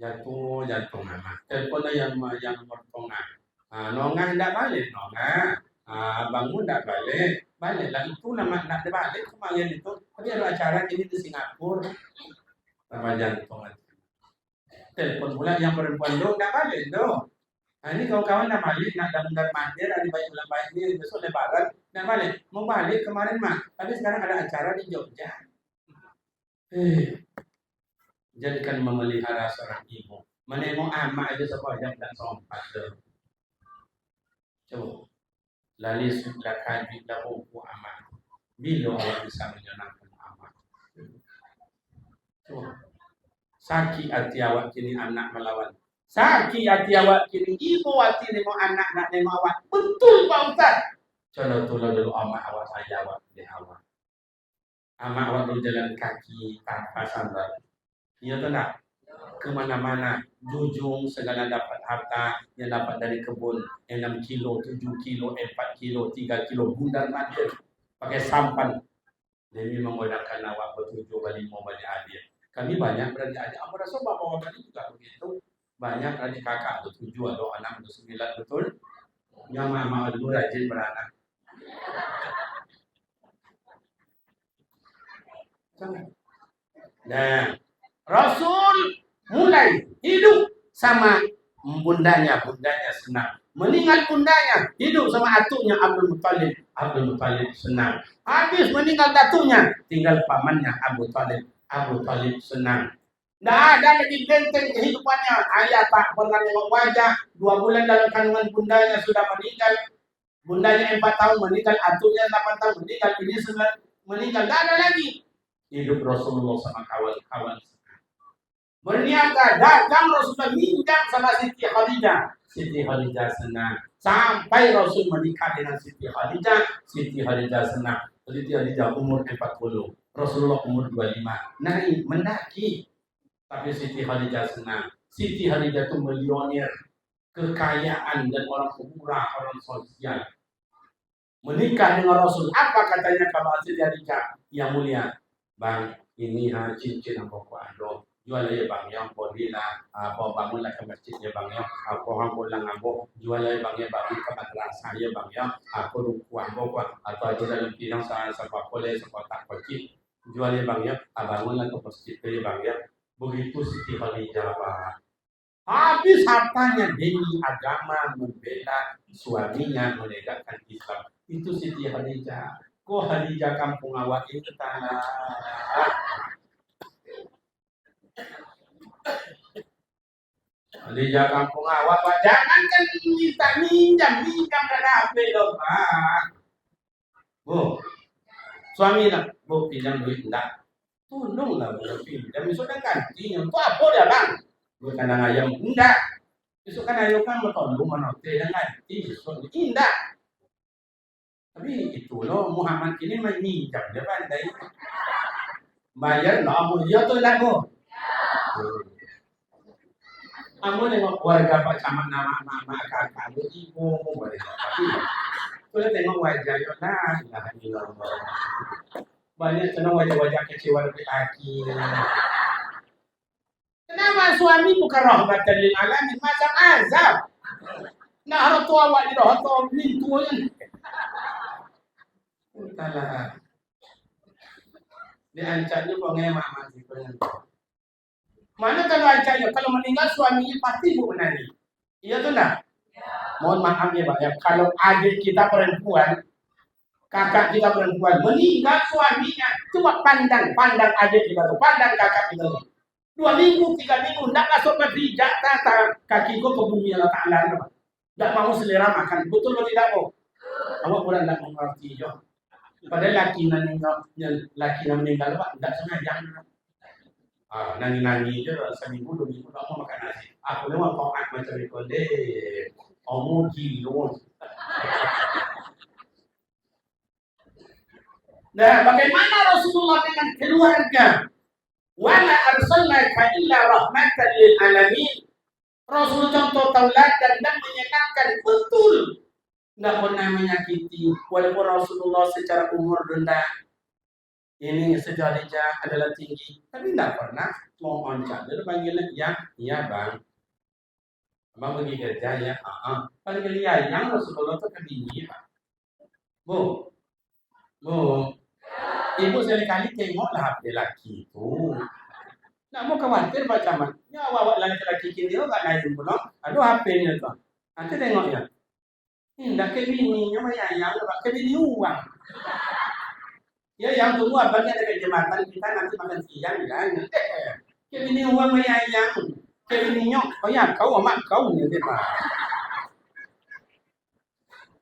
Jatuh mama. Telepon yang nomor tengah. Nongah tidak balik, Nongah. Abangmu tidak balik. Baliklah itu nama nak balik kemarin itu. Tapi ada acara ini di Singapura. Sama jantung. Telepon pula yang perempuan dong tidak balik dong. Ini kawan-kawan nak balik, nak damar mandir, ada baik ulang baik ini besok lebaran, nak balik. Mau balik kemarin mah, tapi sekarang ada acara di Jogja. Jadikan memelihara seorang ibu. Menengok amak itu sebuah jam dan sompat. Coba. Lali sudah kaji dah buku amak. Bila Allah bisa menyenangkan amak. Coba. Sakit hati awak kini anak melawan. Sakit hati awak kini ibu hati nemo anak nak nemo awak. Betul Pak Ustaz. Coba tolong dulu amak awak saja awak di awak. Amak awak dulu jalan kaki tanpa sandal. Iya tak? Kemana-mana, jujung segala dapat harta yang dapat dari kebun 6 kilo, 7 kilo, 4 kilo, 3 kilo, bundar mandir pakai sampan demi memudahkan awak bertujuh balik mau balik adik. Kami banyak beradik-adik, aku rasa bapak tadi juga begitu. Banyak adik kakak bertujuh, ada anak bersembilan betul. Yang mama dulu rajin beranak. Nah, Rasul mulai hidup sama bundanya senang. Meninggal bundanya, hidup sama atuknya Abdul Muttalib senang. Habis meninggal datunya, tinggal pamannya Abu Talib senang. Tidak ada lagi benteng kehidupannya. Ayah tak pernah nengok wajah. 2 bulan dalam kandungan bundanya sudah meninggal. Bundanya 4 tahun meninggal, atuknya 8 tahun meninggal, ini meninggal. Tidak ada lagi. Hidup Rasulullah sama kawan-kawan. Berniaga, dagang Rasulullah minjam sama Siti Khadijah. Siti Khadijah senang. Sampai Rasul menikah dengan Siti Khadijah senang. Siti Khadijah umur 40. Rasulullah umur 25. Naik, mendaki. Tapi Siti Khadijah senang. Siti Khadijah itu milioner. Kekayaan dan orang murah, orang sosial. Menikah dengan Rasul. Apa katanya kalau Siti Khadijah? Yang mulia. Bang, ini cincin apa kuado. Jual aja bang yang bolehlah apa bangunlah ke masjid ya bang ya apa orang pulang ngambok jual aja bang ya bangun ke madrasah ya bang ya aku rukuan bokwa atau aja dalam pinang sama boleh tak kecil jual aja bang ya bangunlah ke masjid ya bang ya begitu Siti Khadijah Pak. Habis hartanya demi agama membela suaminya menegakkan Islam itu Siti Khadijah. Kok Khadijah kampung awak itu tanah di kampung awak, Pak. Jangan kan minta minjam dari HP dong, Pak. Bu, suami nak, bu pinjam duit enggak? Tolong lah, bu pinjam. Besok kan gantinya. Itu apa dia, Bang? Bu kandang ayam enggak. Besok kan ayam kan bertolong menote dan ganti. Besok enggak. Tapi itu loh, Muhammad ini minjam dia pandai. Bayar loh, bu. Ya tuh lah, bu. Kamu nengok warga Pak Camat nama kakak lu ibu boleh tapi kalau tengok wajahnya nah banyak senang wajah-wajah kecewa dari laki. Kenapa suami bukan rahmatan lil alamin macam azab? Nah harus tua awak di roh atau pintunya. Entahlah. Diancamnya kok ngemak masih pengen. Mana kalau ancanya, kalau meninggal suaminya pasti bu menangis. Iya tuh enggak? Mohon maaf ya Pak ya, kalau adik kita perempuan, kakak kita perempuan meninggal suaminya, coba pandang adik kita tuh, pandang kakak kita tuh. 2 minggu, 3 minggu, enggak masuk ke bijak tata kakiku ke bumi Allah Ta'ala. Enggak mau selera makan, betul atau tidak mau? Awak pula enggak mengerti ya. Padahal laki meninggal Pak, enggak sengaja. Nangis-nangis je seminggu 2 minggu tak mau makan nasi. Aku ni orang taat macam itu deh. Omong gila. Nah, bagaimana Rasulullah dengan keluarga? Wa ma arsalnaka illa rahmatan lil alamin. Rasul contoh tauladan dan menyenangkan betul. nggak pernah menyakiti, walaupun Rasulullah secara umur rendah, ini sejadinya adalah tinggi, tapi nggak pernah mau oncat. Dia panggilnya yang, iya bang, abang pergi kerja ya, panggil dia yang Rasulullah itu kedingin, bu, bu, ibu sekali-kali tengoklah HP laki itu. Nak mau khawatir macam mana? Ya awak laki-laki kini nggak naik pun, aduh HP-nya tuh. Nanti tengok ya. Ndak ke bini, yang yang ke bini uang. Ya yang tunggu abangnya ada jembatan kita nanti makan siang kan. Ke bini uang yang. Ke bini nyok, oh ya kau amak kau ni dia.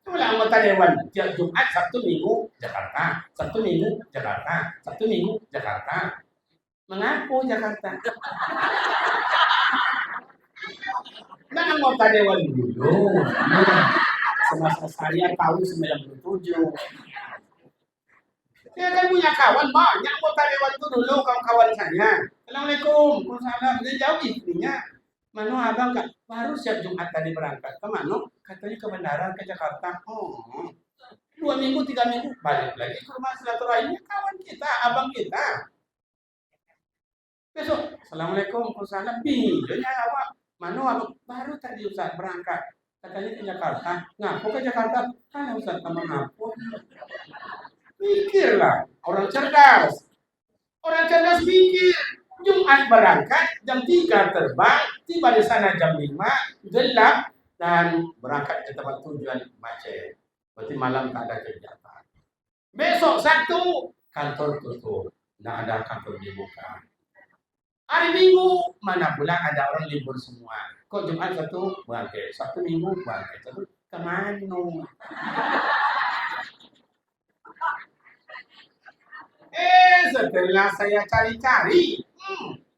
Itulah anggota dewan. Tiap Jumat, Sabtu, Minggu, Jakarta. Sabtu, Minggu, Jakarta. Sabtu, Minggu, Jakarta. Mengaku Jakarta. Nah, anggota dewan dulu. Semasa saya tahun 97. Saya kan punya kawan banyak anggota dewan itu dulu, kawan-kawan saya. Assalamualaikum, waalaikumsalam. Dia jauh istrinya. Mano abang kak, baru siap Jumat tadi berangkat. Kemana? Katanya ke bandara ke Jakarta. Oh, 2 minggu, 3 minggu balik lagi ke rumah silaturahimnya kawan kita, abang kita. Besok, assalamualaikum, waalaikumsalam. Bingung awak. Mano abang baru tadi Ustaz berangkat. Katanya ke Jakarta. Ngaku ke Jakarta? Kan Ustaz sama ngaku. Mikirlah, orang cerdas. Orang cerdas mikir. Jumat berangkat, jam 3 terbang, tiba di sana jam 5, gelap, dan berangkat ke tempat tujuan macet. Berarti malam tak ada kegiatan. Besok Sabtu, kantor tutup. Tidak ada kantor dibuka. Hari Minggu, mana pula ada orang libur semua. Kok Jumat Sabtu, bangkit. Sabtu Minggu, bangkit. Sabtu, kemana? Setelah saya cari-cari,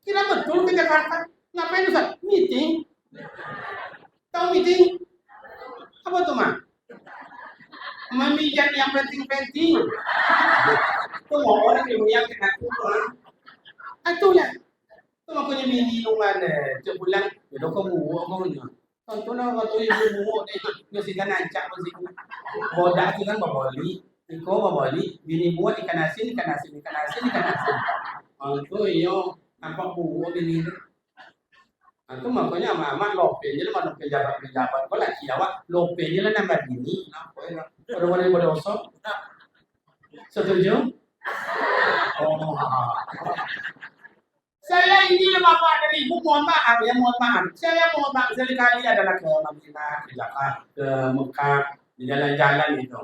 kira betul ke Jakarta. Ngapain Ustaz? Meeting. Tahu meeting? Apa tuh, Mak? Memijat yang penting-penting. Itu mau orang yang kena turun. Itulah. Itu makanya bini lungan sebulan. Itu kamu ngomongnya. Tentu lah waktu ibu dia sih kan ancak masih bodak sih kan baboli. Iko baboli bini buat ikan asin. Itu iyo nampak buo bini. Itu makanya mama lope-nya lah mana pejabat. Kalau laki awak lope-nya lah nambah bini. Pada boleh berdosok. Setuju? Oh. Saya ini bapak dari ibu, mohon maaf. Saya mohon maaf sekali adalah ke Madinah, ke Jakarta, ke Mekah, di jalan-jalan itu.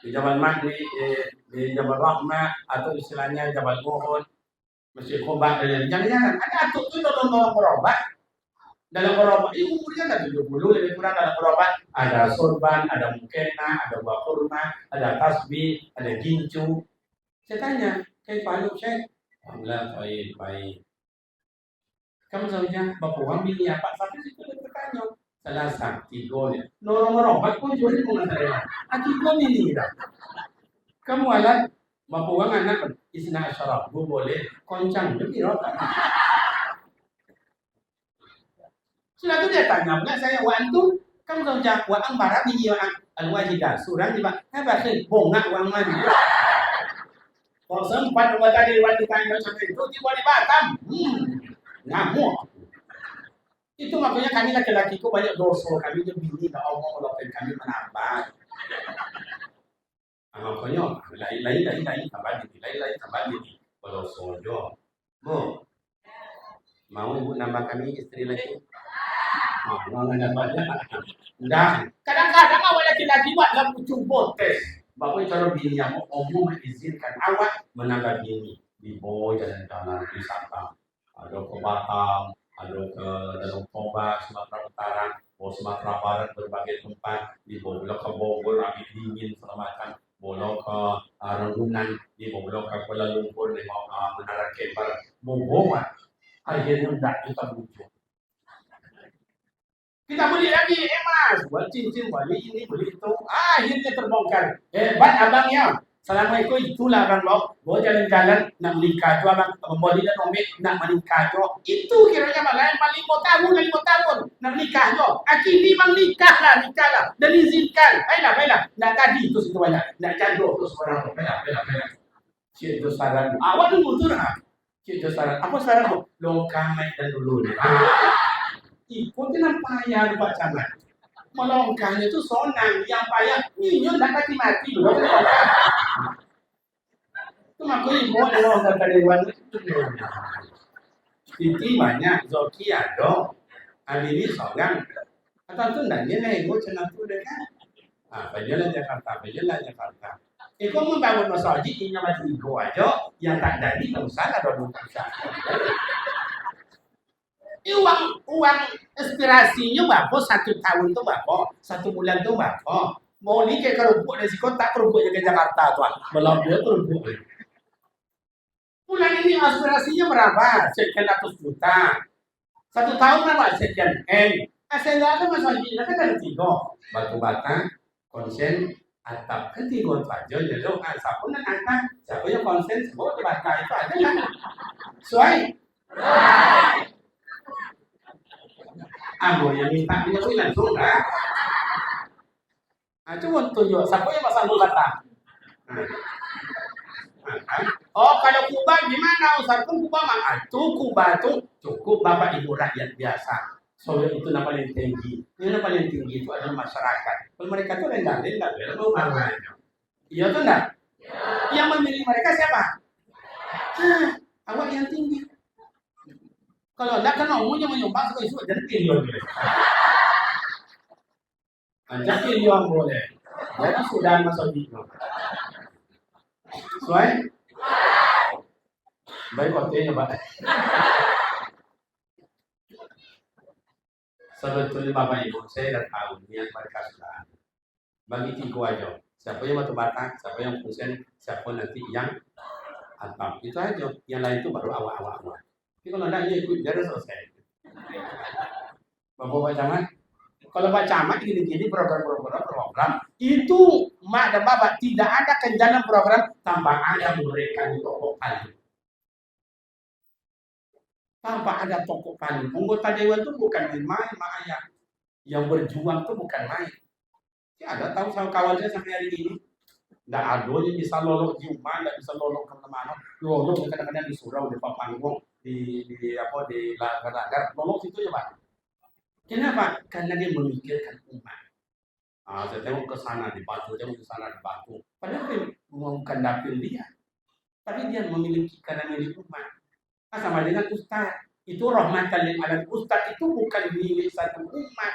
Di Jabal Mahdi, di Jabal Rahmah, atau istilahnya Jabal Uhud, Masjid Quba, dan jalan-jalan. Ada atuk itu dalam berobat. Dalam berobat, umurnya ada 70, lebih kurang dalam berobat. Ada sorban, ada mukena, ada buah kurma, ada tasbih, ada gincu. Saya tanya, kayak Pak Syekh? Alhamdulillah, baik. Kamu saja bapak bini apa? Tapi situ dia bertanya. Salah tiga ni. Norong-norong, kau jual itu mana saya? Tiga ni dah. Kamu alat bapak anak isna asyaraf, bu boleh koncang jadi rota. Sudah tu dia tanya, bukan saya wantu. Kamu saja wang barat ni wang al-wajidah. Surah ni pak, apa sih bongak wang mana? Kalau sempat buat tadi wanita yang sampai itu tiba di Batam. Ngamuk. Itu makanya kami laki-laki ku banyak dosa. Kami je bini tak Allah walaupun kami menambah. Makanya lain tambah ini. Kalau sojo. Bu, mau ibu nambah kami istri lagi? Mau nambah dia? Enggak. Kadang-kadang awak laki-laki buat lagu cuba tes. Bapak cara bini yang umum mengizinkan awak menambah bini. Di bawah jalan-jalan di Sabang. Ada ke Batam, ada ke Danau Toba, Sumatera Utara, Sumatera Barat, berbagai tempat, di Bogor ke Bogor, Abi Dingin, Selamatan, Bolo ke Ragunan, di Bogor ke Kuala Lumpur, di Menara Kembar, Bogor, akhirnya tidak kita bujuk. Kita beli lagi, Mas, buat cincin, beli ini, beli itu, akhirnya terbongkar. Hebat abangnya. Assalamualaikum, itulah abang lo. Bawa jalan-jalan nak menikah tu abang membeli dan omit nak menikah tu. Itu kiranya abang lain 5 tahun. Nak nikah tu. Kini bang nikah lah. Dan izinkan. Baiklah. Nak tadi tu situ banyak. Nak jaduk tu sebarang tu. Baiklah. Cik tu saran. Awak tunggu tu lah. Cik tu saran. Apa saran tu? Longkang main dan dulu ni. Ikut dengan payah buat camat. Melongkangnya tu sonang. Yang payah. Ini nak mati-mati. Itu aku ibu yang kata dewan itu. Titi banyak. Zoki ada. Ini seorang atau tu nanya nih, gue cenah tu deh kan. Perjalanan Jakarta. Kau membangun masjid ini masih ego aja, yang tak jadi nggak usah lah dong usah. Uang inspirasinya berapa? 1 tahun tu berapa? 1 bulan tu berapa? Mau ni kayak kerupuk dari si kota, kerupuknya ke Jakarta tuan, belum dia kerupuk. Bulan ini aspirasinya berapa? Sekian ratus juta. 1 tahun berapa? Sekian M. Saya nggak ada masjid, kan ada 3. Batu bata, konsen, atap. Kan 3 saja. Jadi siapa nak atap? Siapa yang konsen? Semua bata itu ada kan? Sesuai? Aku yang minta punya tu langsung lah. Cuma tunjuk. Siapa yang pasang bata? Oh, kalau kubah gimana? Ustaz pun kubah mah kubah tu cukup Bapak Ibu rakyat biasa. Soalnya itu yang paling tinggi. Yang paling tinggi itu adalah masyarakat. Kalau mereka tu rendah, mau marahnya. Iya tuh enggak? Yang memilih mereka siapa? Awak yang tinggi. Kalau enggak kan omongnya menyumbang sekali sudah jadi triliun. Anjak triliun boleh. Jadi sudah masuk di. Sesuai? Baik waktunya Pak. Sebetulnya Bapak Ibu, saya dah tahu niat mereka sudah. Bagi 3 aja. Siapa yang batu bata, siapa yang kusen, siapa nanti yang atap. Itu aja. Yang lain itu baru awal-awal. Tapi kalau tidak ya ikut, jadi selesai. Bapak Camat, kalau Pak Camat gini-gini program, itu mak dan bapak tidak ada jalan program tanpa ada mereka di toko paling. Tanpa ada toko paling. Anggota dewan itu bukan main, mak ayah. Yang berjuang itu bukan main. Ya ada tahu sama kawan saya sampai hari ini. Tidak ada yang bisa lolok di rumah, tidak bisa lolok kemana-mana. Lolok kadang-kadang di surau, di Papanggung, di lagar-lagar. Lolok situ ya Pak. Kenapa? Karena dia memikirkan umat. Saya tengok ke sana dibantu, tengok ke sana dibantu. Padahal dia bukan dapil dia. Tapi dia memiliki karena milik umat. Sama dengan ustaz. Itu rahmatan lil alamin. Ustaz itu bukan milik satu umat.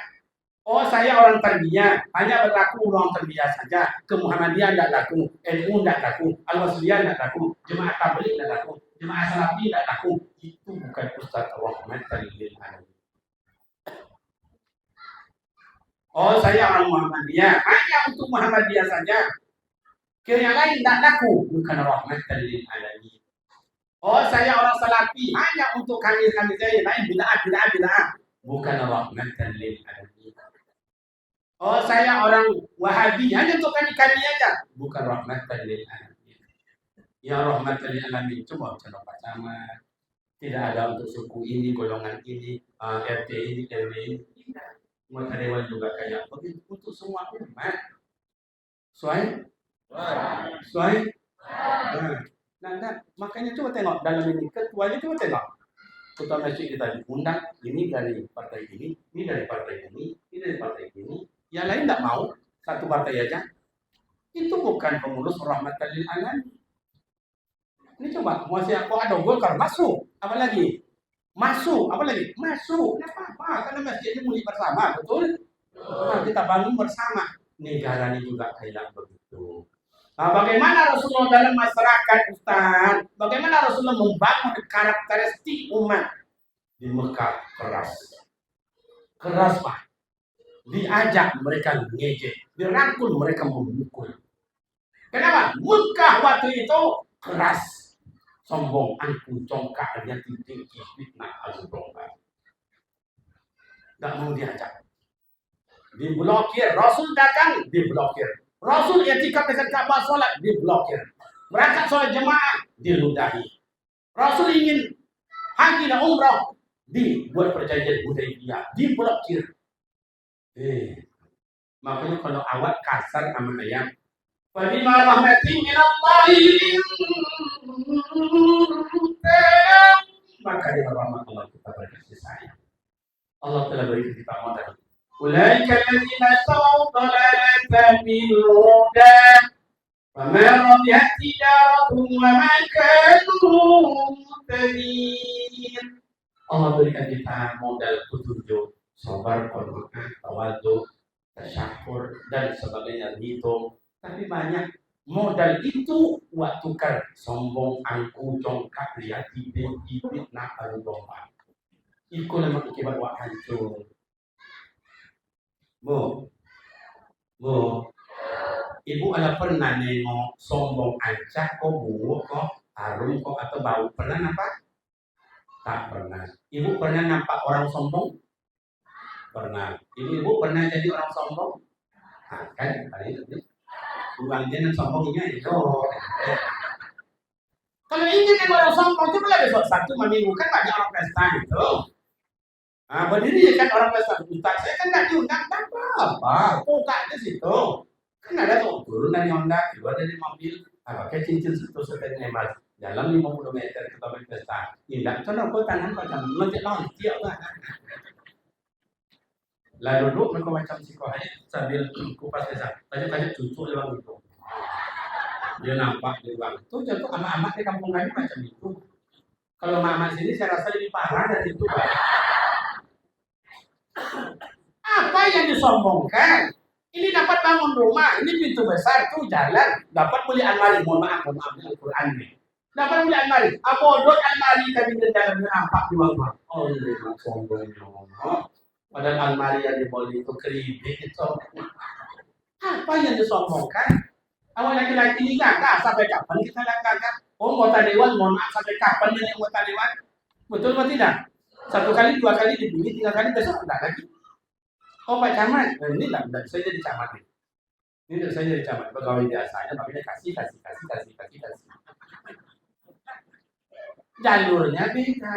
Oh, saya orang tarbiyah, hanya berlaku orang tarbiyah saja. Ke Muhammadiyah tidak laku, NU tidak laku, Al-Wasliyah tidak laku, Jemaah Tabligh tidak laku, Jemaah Salafi tidak laku. Itu bukan ustaz rahmatan lil alamin. Oh, saya orang Muhammadiyah, hanya untuk Muhammadiyah saja. Ke yang lain tidak laku, bukan rahmatan lil alamin. Oh, saya orang Salafi, hanya untuk kami saya lain bid'ah, bukan rahmatan lil alamin. Oh, saya orang Wahabi, hanya untuk kami aja, bukan rahmatan lil alamin. Yang rahmatan lil alamin cuma Pak Camat. Tidak ada untuk suku ini, golongan ini, RT ini, RW ini. Tidak. Anggota dewan juga kayak begitu untuk semua umat. Sesuai? Nah, makanya coba tengok dalam ini ketuanya, coba tengok. Ketua masjid kita diundang, ini dari partai ini dari partai ini dari partai ini. Yang lain tidak mau, satu partai aja. Itu bukan pengurus rahmatan lil alamin. Ini coba, masih aku ada Golkar masuk, apa lagi? Masuk, Tidak apa-apa, karena masjid ini milik bersama, betul? Kita bangun bersama. Negara ini juga kayak begitu. Nah, bagaimana Rasulullah dalam masyarakat, Ustaz? Bagaimana Rasulullah membangun karakteristik umat di Mekah? Keras Pak. Diajak mereka ngejek, dirangkul mereka memukul. Kenapa? Mekah waktu itu keras. Sombong, angkuh, congkaknya tinggi, fitnah, azubongkar. Tidak mau diajak. Diblokir. Rasul datang, diblokir. Rasul etika pesan Ka'bah sholat, diblokir. Berangkat sholat jemaah, diludahi. Rasul ingin haji dan umrah, dibuat perjanjian Hudaybiyah, diblokir. Makanya kalau awak kasar sama ayam, Fabima rahmatin minallahi maka di rahmat Allah kita berkasih sayang. Allah telah beri kita modal. Ulaika alladziina ishtaraw dhalalata bil huda wa ma rabihat tijaratuhum wa ma kanu muhtadin. Allah berikan kita modal petunjuk, sabar, qanaah, tawadhu, tasyahkur dan sebagainya hitung. Tapi banyak modal itu buat tukar sombong, angku, congkak, lihat ibit, nak baru domba. Iku nama akibat buat hancur. Bu, ibu ada pernah nengok sombong aja kok bu, kok harum kok atau bau? Pernah nampak? Tak pernah. Ibu pernah nampak orang sombong? Pernah. Ibu pernah jadi orang sombong? Nah, kan, hari ini. Bukan dia yang sombongnya itu. Kalau ingin yang orang sombong itu boleh besok satu minggu kan banyak orang pesta gitu. Nah, berdiri kan orang pesta Ustaz, saya kan nggak diundang apa, buka di situ. Kan ada tuh turun dari Honda, keluar dari mobil, pakai cincin situ sekian hebat. Dalam 50 meter kita berpesta. Tidak, kan aku tangan macam loncat lah. Lalu duduk mereka macam psikohanya sambil kupas desa. Tanya cucu lewat itu. Dia nampak di ruang itu, jatuh amat-amat di kampung kami macam itu. Kalau mama sini saya rasa lebih parah dari itu. Apa yang disombongkan? Ini dapat bangun rumah, ini pintu besar, tuh jalan, dapat beli almari. Mohon maaf Al-Quran ini. Dapat beli almari. Apa dot almari tadi di dalamnya nampak di bawah. Oh, ini sombongnya. Padahal almari yang dibeli itu keripik itu. Apa yang disombongkan? Awal laki-laki ini gagah sampai kapan kita gagah? Oh, anggota dewan, mohon maaf sampai kapan ini anggota dewan? Betul atau tidak? 1 kali, 2 kali dipilih, 3 kali besok enggak lagi. Oh Pak Camat, ini enggak saya jadi camat nih. Ini enggak saya jadi camat, pegawai biasanya makanya kasih. Jalurnya beda.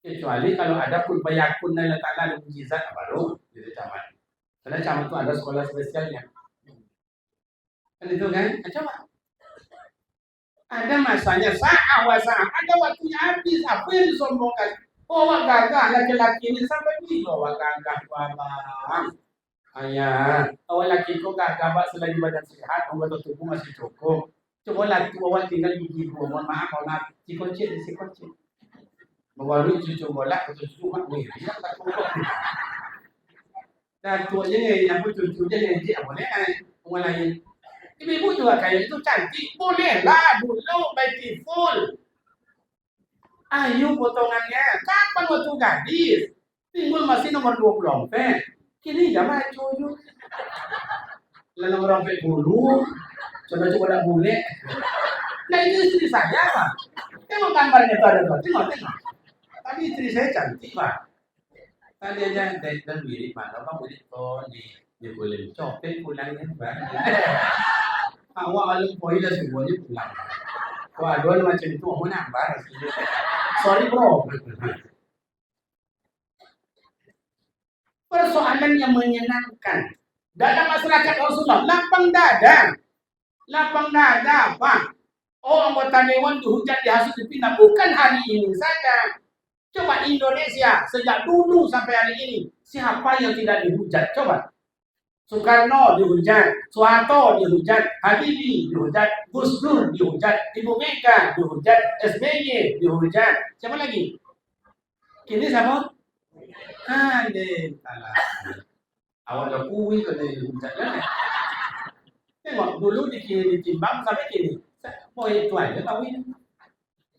Kecuali kalau ada kun bayakun dan letakkan ada mujizat baru jadi camat. Karena camat itu ada sekolah spesialnya. Kan itu kan? Coba. Ada masanya ada waktunya habis. Apa yang disombongkan? Oh, gagah laki-laki ini sampai bawa gagah bang. Ayah, laki kok gagah bak selain badan sehat, anggota tubuh masih cukup. Coba laki awal tinggal gigi dua, mohon maaf kalau nak si kecil. Bawa lu cucu bola, cucu mak nih. Dan tuanya yang cucunya yang dia boleh orang lain. Ibu juga kayak itu cantik, boleh lah dulu beautiful. Ayo potongannya, kapan waktu gadis? Timbul masih nomor 24. Kini jam maju. Lalu nomor 40 coba nak bule. Nah itu istri saya Pak. Tengok gambarnya tuh ada tuh, tengok. Tadi istri saya cantik Pak. Tadi aja dan mirip mana Pak, mirip tuh di boleh copet pulangnya Pak. Awak alim poila semuanya pulang. Wah, dua macam itu mau nambah. Sorry bro. Persoalan yang menyenangkan dalam masyarakat Rasulullah, lapang dada apa? Oh, anggota dewan dihujat, dihasut, dipindah. Bukan hari ini saja. Coba Indonesia sejak dulu sampai hari ini, siapa yang tidak dihujat? Coba. Soekarno dihujat, Soeharto dihujat, Habibie dihujat, Gus Dur dihujat, Ibu Mega dihujat, SBY dihujat. Siapa lagi? Kini siapa? Deh, awal dah kuih kena dihujat kan? Tengok dulu ditimbang sampai kini. Oh itu aja tahu ini.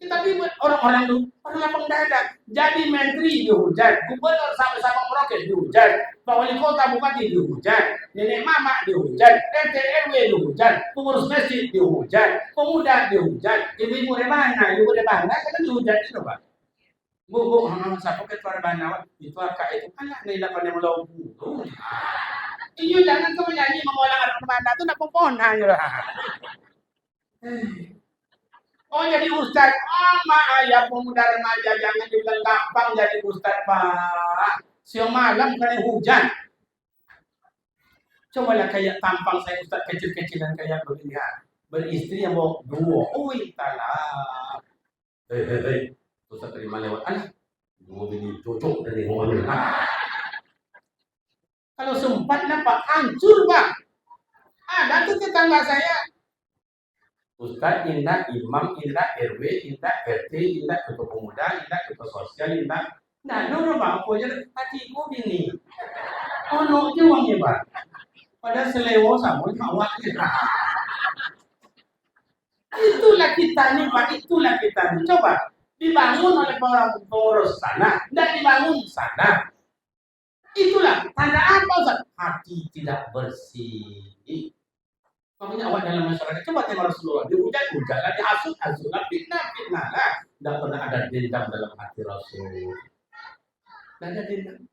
Tapi orang-orang itu orang lapang dada. Jadi menteri dihujat, gubernur sama-sama Merauke dihujat, wali kota bupati dihujat, nenek mama dihujat, RT RW dihujat, pengurus masjid dihujat, pemuda dihujat, ibu-ibu rebana kan dihujat itu Pak. Bu, siapa ketua rebana itu akak itu anak nih lapan yang melau bu. Iyo jangan kau menyanyi mengolah anak rebana itu nak pomponan. Oh jadi ustaz, ayah pemuda remaja jangan dibilang gampang jadi ustaz pak. Siang malam kali hujan. Cobalah kayak tampang saya ustaz kecil-kecilan kayak begini ya. Beristri yang bawa dua. Talah. Ustaz terima lewat. Dua bini cocok dari orang. Kalau sempatnya pak hancur pak. Ada tuh tetangga saya. Ustaz indah, imam indah, RW indah, RT indah, ketua pemuda indah, ketua sosial indah. Nah, dulu bang, aku aja hatiku bini. Oh, no, uangnya bang. Pada selewo sama awak kita. Itulah kita nih, Pak. Itulah kita nih. Coba dibangun oleh pengurus sana, tidak dibangun sana. Itulah tanda apa Ustaz? Hati tidak bersih. Makanya awak dalam masyarakat coba tengok Rasulullah, dihujat-hujat, dihasut-hasut, fitnah-fitnah lah. Tidak pernah ada dendam dalam hati Rasul. Tidak ada dendam.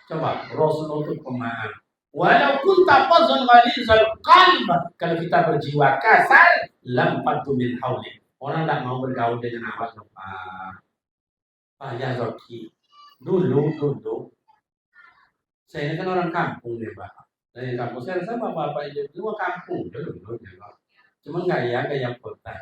Coba Rasulullah itu pemaaf. Walaupun tafazun ghalizal qalb, kalau kita berjiwa kasar, lam fatu min haulik. Orang tidak mau bergaul dengan awak Pak ya Zoki. Dulu saya ini kan orang kampung nih Pak. Dari kampung saya rasa bapak itu dulu kampung dulu ya Pak. Cuma gaya kota.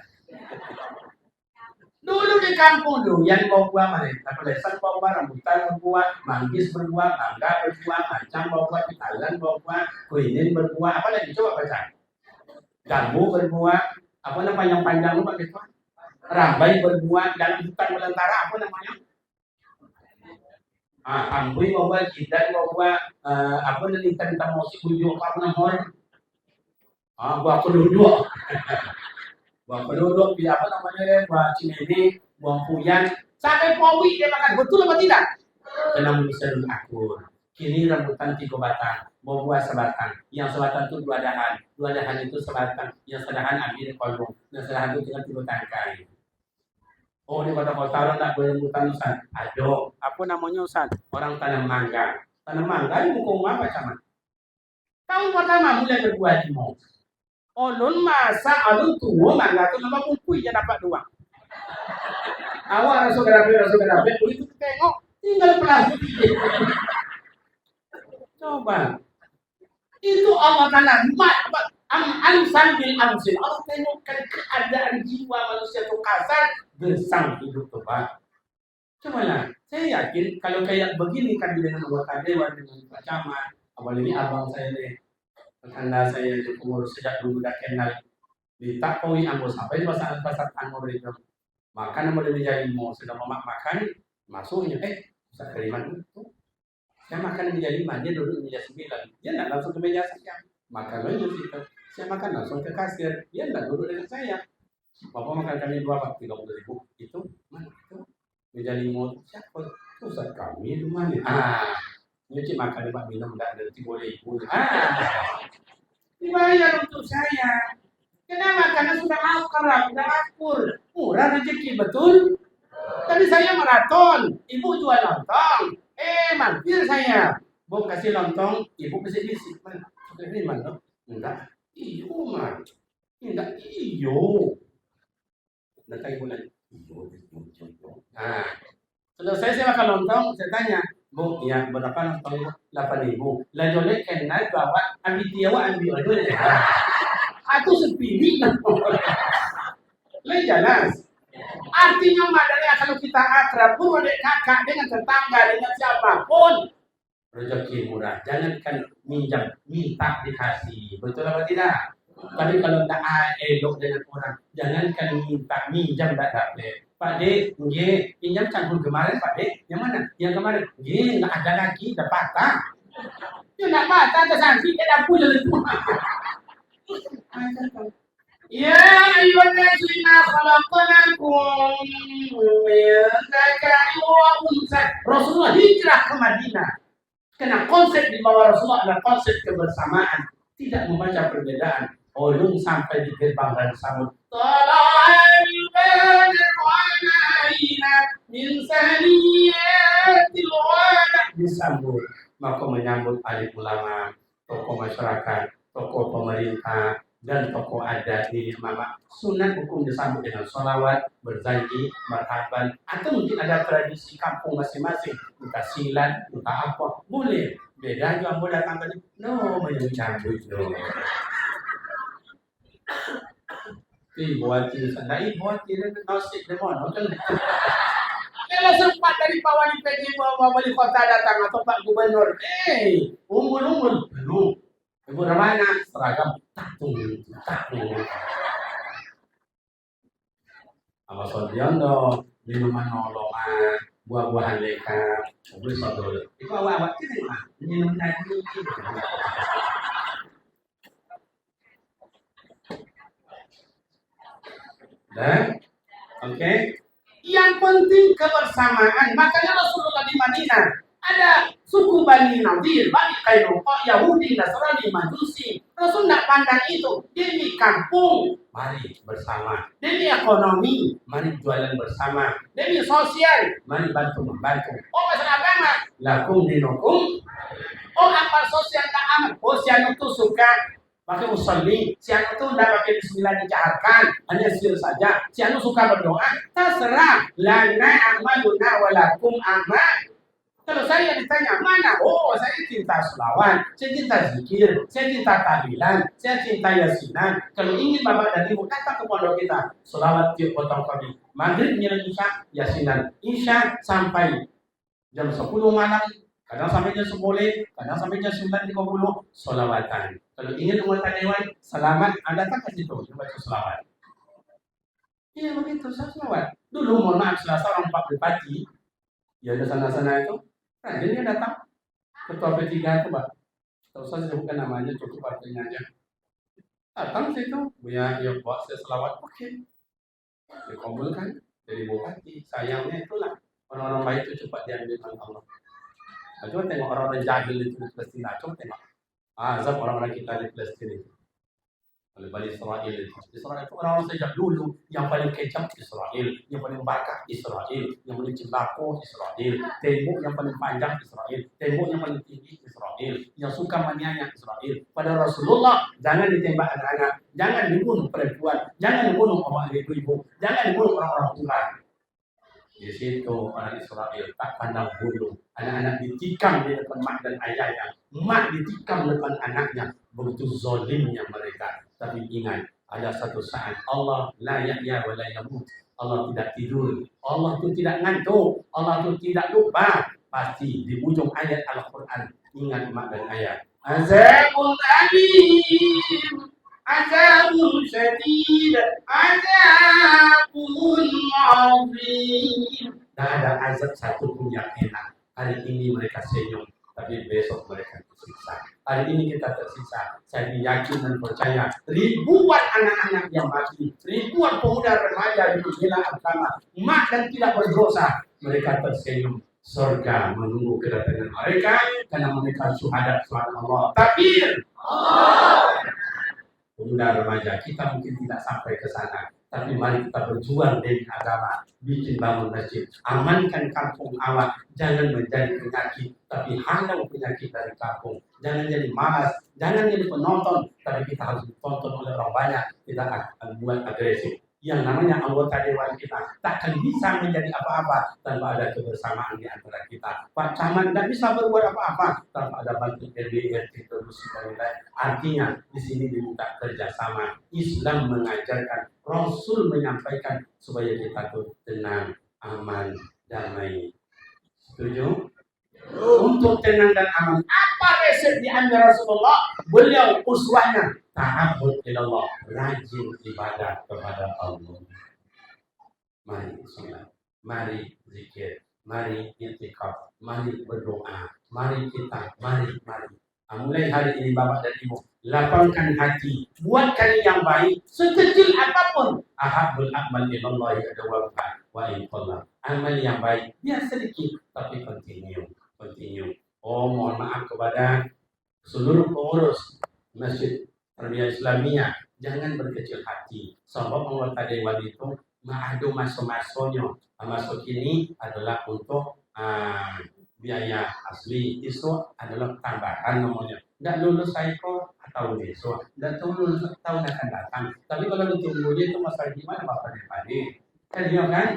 Dulu di kampung dulu yang bawa mana? Lesan bawa rambutan berbuah, manggis berbuah, mangga berbuah, kacang berbuah, Thailand berbuah, kuinin berbuah, apa lagi coba baca? Jambu berbuah, apa namanya yang panjang lu pakai itu? Rambai berbuah, dalam hutan belantara apa namanya? Ambui berbuah, jidat berbuah, apa namanya ikan mosi bujuk apa namanya? Buah keduduk. Buah penduduk, apa namanya, buah cimedi, buah puyan, sampai powi dia makan, betul apa tidak? Kena menyusun akur. Kini rambutan 3 batang, buah sebatang. Yang sebatang itu 2 dahan itu sebatang. Yang sedahan ambil kolong, yang sedahan itu tinggal 3 tangkai. Oh di kota-kota orang tak boleh rambutan Ustaz. Aduh, apa namanya Ustaz? Orang tanam mangga. Tanam mangga ini hukum apa sama? Tahun pertama mulai berbuah di mau. Ulun masa alun tua mangga tu nama kumpul je dapat 2. Awak rasa gerabe, begitu tengok tinggal plastik. Coba. Itu Allah Ta'ala amsal bil amsil. Allah tengokkan keadaan jiwa manusia itu kasar, gersang hidup coba. Coba lah, saya yakin kalau kayak begini kan dengan anggota dewan dengan Pak Camat, apalagi abang saya nih. Karena saya itu pengurus sejak dulu dah kenal di Takoi Anggur sampai di pasar Anggur itu makan boleh menjadi mau sedang makan masuknya bisa kiriman itu saya makan menjadi 5 dia duduk meja 9 dia tidak langsung ke meja saya makan lagi situ saya makan langsung ke kasir dia tidak duduk dengan saya bapak makan kami 30.000 itu mana itu meja 5 siapa pusat kami di mana nyuci makan Pak minum enggak ada 30.000 dibayar untuk saya. Kenapa? Karena sudah akur, murah rezeki betul. Tadi saya maraton, ibu jual lontong. Mampir saya, bu kasih lontong, ibu kasih bisik. Ini mana? Enggak, iyo mah, enggak iyo. Nanti ibu lagi, iyo. Selesai saya makan lontong, saya tanya, Bu, ya berapa lontong 8.000. Lah jolek kenal bawa ambil dia ambil aja ya. Aku sepini kan. Lah jelas. Artinya madanya kalau kita akrab, pun ada kakak dengan tetangga dengan siapapun rezeki murah. Jangankan minjam, minta dikasih. Betul apa tidak? Tapi kalau tak elok dengan orang, jangankan minta, minjam tak dapat. Pak D, pinjam cangkul kemarin Pak D, yang mana? Yang kemarin, nggak ada lagi, udah patah. Ya nggak patah, ada sanksi, ada punya itu. Ya ayyuhallazina khalaqnakum min dzakarin wa untha. Rasulullah hijrah ke Madinah. Karena konsep di bawah Rasulullah adalah konsep kebersamaan, tidak membaca perbedaan. Ulun sampai di gerbang dan samud. Disambut, maka menyambut alim ulama, tokoh masyarakat, tokoh pemerintah, dan tokoh adat di mama sunat hukum disambut dengan sholawat, berzanji, marhaban, atau mungkin ada tradisi kampung masing-masing, entah silat, entah apa, boleh. Beda juga boleh datang tadi, no, menyambut no. Buat ini nasib demon, kan? Kalau sempat dari pawani PJ wali kota datang atau Pak Gubernur, unggul belum. Ibu Ramana seragam tatung. Apa Sodiondo minuman nolongan, buah-buahan lengkap, beli sodol. Itu awak ini mah minum tadi. Dan, oke. Yang penting kebersamaan. Makanya Rasulullah di Madinah ada suku Bani Nadir, Bani Qainuqa, Yahudi, Nasrani, Majusi. Rasul tidak pandang itu. Demi kampung, mari bersama. Demi ekonomi, mari jualan bersama. Demi sosial, mari bantu membantu. Oh masalah agama, lakum dinukum. Oh amal sosial tak amat. Oh siapa itu suka pakai usolli, si anu tuh tidak pakai bismillah dicaharkan, hanya sir saja. Si anu suka berdoa, terserah. Lana amaluna walakum amal. Kalau saya ditanya mana, oh saya cinta selawat, saya cinta zikir, saya cinta tahlilan, saya cinta yasinan. Kalau ingin bapak dan ibu datang ke pondok kita, selawat tiap potong kami, maghrib menjelang isya, yasinan, isya sampai jam 10 malam. Kadang sampai jam 10, kadang sampai jam 9.30, solawatan. Kalau ingin anggota dewan, selamat, Anda datang ke situ, baca selawat. Iya begitu, saya selawat. Dulu mohon maaf, salah seorang Pak Bupati, ya ada sana-sana itu, rajin dia datang. Ketua P3 itu Pak, tak usah sebutkan namanya, cukup partainya aja. Datang situ, ya buat saya selawat, oke. Dikumpulkan dari Bupati, sayangnya itulah, orang-orang baik itu cepat diambil oleh Allah. Coba tengok orang-orang jahil itu di Palestina, coba tengok azab orang-orang kita di Palestina itu oleh Bani Israel itu. Israel itu orang-orang sejak dulu yang paling kejam Israel, yang paling bakat Israel, yang paling cembako Israel, tembok yang paling panjang Israel, tembok yang paling tinggi Israel, yang suka menyanyi Israel. Pada Rasulullah, jangan ditembak anak-anak, jangan dibunuh perempuan, jangan dibunuh orang ibu-ibu, jangan dibunuh orang-orang tua. Di situ orang Israel tak pandang bulu. Anak-anak ditikam di depan mak dan ayahnya. Mak ditikam depan anaknya. Begitu zolimnya mereka. Tapi ingat, ada satu saat Allah la yahya wa la yamut. Allah tidak tidur. Allah itu tidak ngantuk. Allah itu tidak lupa. Pasti di ujung ayat Al-Quran. Ingat mak dan ayah. Azabun alim. Azabun syadid, azabun azim. Tak ada azab satu pun yang enak. Hari ini mereka senyum, tapi besok mereka tersiksa. Hari ini kita tersiksa. Saya yakin dan percaya ribuan anak-anak yang mati, ribuan pemuda remaja di dunia agama, mak dan tidak berdosa, mereka tersenyum. Surga menunggu kedatangan mereka karena mereka syuhada selama Allah. Takbir. Pemuda remaja kita mungkin tidak sampai ke sana, tapi mari kita berjuang demi agama, bikin bangun masjid, amankan kampung awak, jangan menjadi penyakit, tapi halau penyakit dari kampung, jangan jadi malas, jangan jadi penonton, tapi kita harus ditonton oleh orang banyak, kita akan buat agresif. Yang namanya anggota dewan kita takkan bisa menjadi apa-apa tanpa ada kebersamaan di antara kita. Pak Camat tidak bisa berbuat apa-apa tanpa ada bantu RW, RT, terus dan lain. Artinya di sini diminta kerjasama. Islam mengajarkan, Rasul menyampaikan supaya kita tuh tenang, aman, damai. Setuju? Untuk tenang dan aman, apa resep diambil Rasulullah? Beliau uswahnya ta'abbud ilallah, rajin ibadah kepada Allah. Mari sholat, mari zikir, mari i'tikaf, mari berdoa, mari kita, mari. Mulai hari ini Bapak dan Ibu, lapangkan hati, buatkan yang baik, sekecil apapun. Ahabbul a'mal ilallahi adawamuha wa in qalla. Amal yang baik, biar sedikit, tapi continue. Oh, mohon maaf kepada seluruh pengurus Masjid Tarbiyah Islamiyah, jangan berkecil hati. Sebab anggota dewan itu mengadu masuk-masuknya. Masuk ini adalah untuk biaya asli, itu adalah tambahan namanya. nggak lulus Saiko tahun besok, nggak tahu lulus tahun akan datang. Tapi kalau ditunggunya itu masalah gimana Bapak Depani? Kan dia kan,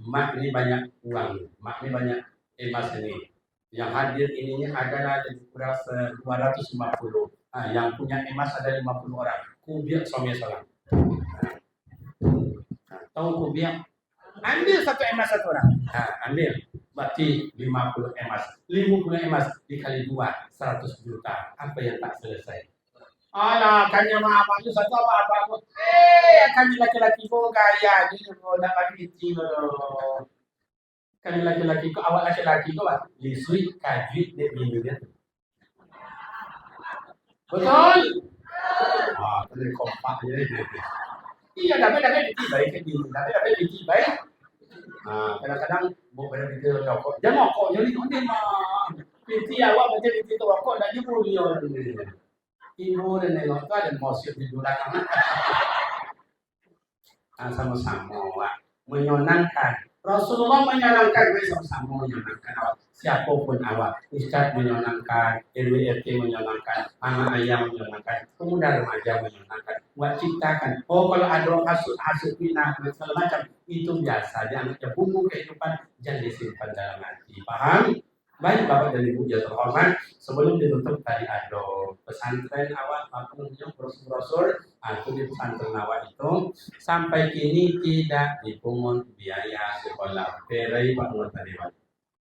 mak ini banyak uang, mak ini banyak emas ini. Yang hadir ininya adalah lebih kurang 250. Yang punya emas ada 50 orang. Kubiak suami salah. Tahu kubiak? Ambil satu emas satu orang. Ambil. Berarti 50 emas. 50 emas dikali 2, 100 juta. Apa yang tak selesai? Alah, kanya mama itu satu apa-apa. Kami laki-laki kok kaya. Ini kok dapat izin loh. Kami laki-laki kok, awak laki-laki kok, lisui, kaji, dia minumnya. Betul? Itu kompak aja. Iya, dapat ditibai ke diri. Dapat ditibai. Kadang-kadang mau berpikir rokok. Dia rokok, jadi ini mah. Pinti awak macam pinti tu rokok, dah dia pun dia. Ibu dan nenek tu ada musik di belakang. Sama-sama menyenangkan. Rasulullah menyenangkan, sama-sama menyenangkan awak. Siapapun awak, Ustaz menyenangkan, RWRT menyenangkan, anak ayah menyenangkan, pemuda remaja menyenangkan. Buat ciptakan. Kalau ada hasut-hasut minat segala macam, itu biasa. Dia anaknya bumbu kehidupan, jangan disimpan dalam hati. Paham? Baik Bapak dan Ibu yang terhormat, sebelum ditutup tadi ada pesantren awak, punya brosur-brosur, itu di pesantren awak itu sampai kini tidak dipungut biaya sekolah. Perai Pak Anggota Dewan.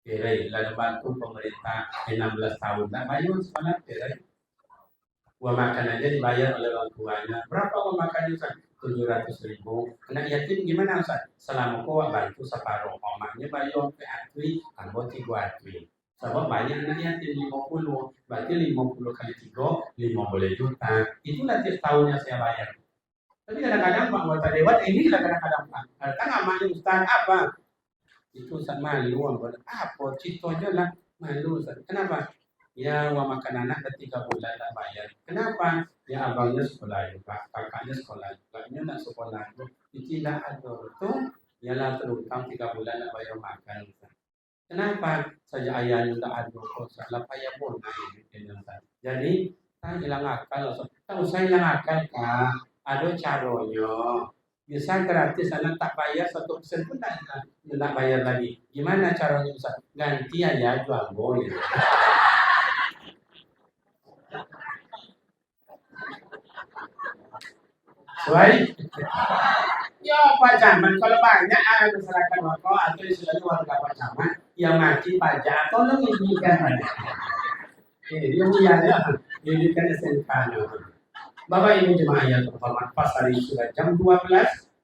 Perai, lalu bantu pemerintah 16 tahun. Tak bayar sekolah perai. Uang makan aja dibayar oleh orang tuanya. Berapa uang makannya Ustaz? 700.000. Anak yatim gimana Ustaz? Selama kau bantu separuh. Omaknya bayar ke atui, tambah 3 atui. Sebab banyak anak yatim 50. Berarti 50 kali 3, 50 juta. Itulah tiap tahunnya saya bayar. Tapi kadang-kadang Pak Anggota Dewan, inilah kadang-kadang Pak. Kan amalnya Ustaz apa? Itu Ustaz malu. Apa? Citonya lah malu Ustaz. Kenapa? Ya, uang makan anak ketika bulan tak bayar. Kenapa? Ya, abangnya sekolah juga, kakaknya sekolah juga, ini nak sekolah itu. Tidak ada itu, ialah terutang 3 bulan tak bayar makan. Kenapa? Saja ayahnya tak ada kok, salah payah pun ini. Jadi, tak hilang akal. Tak usah hilang akal, Kak. Ada caranya. Bisa gratis, anak tak bayar 1% pun tak bayar lagi. Gimana caranya bisa? Ganti aja jual boleh. Baik. Ya pajaman kalau banyak masyarakat wakil atau istilahnya warga pajaman yang mati pajak tolong izinkan pada. Dia punya ini kan SNK. Bapak Ibu jemaah yang terhormat, pas hari sudah jam 12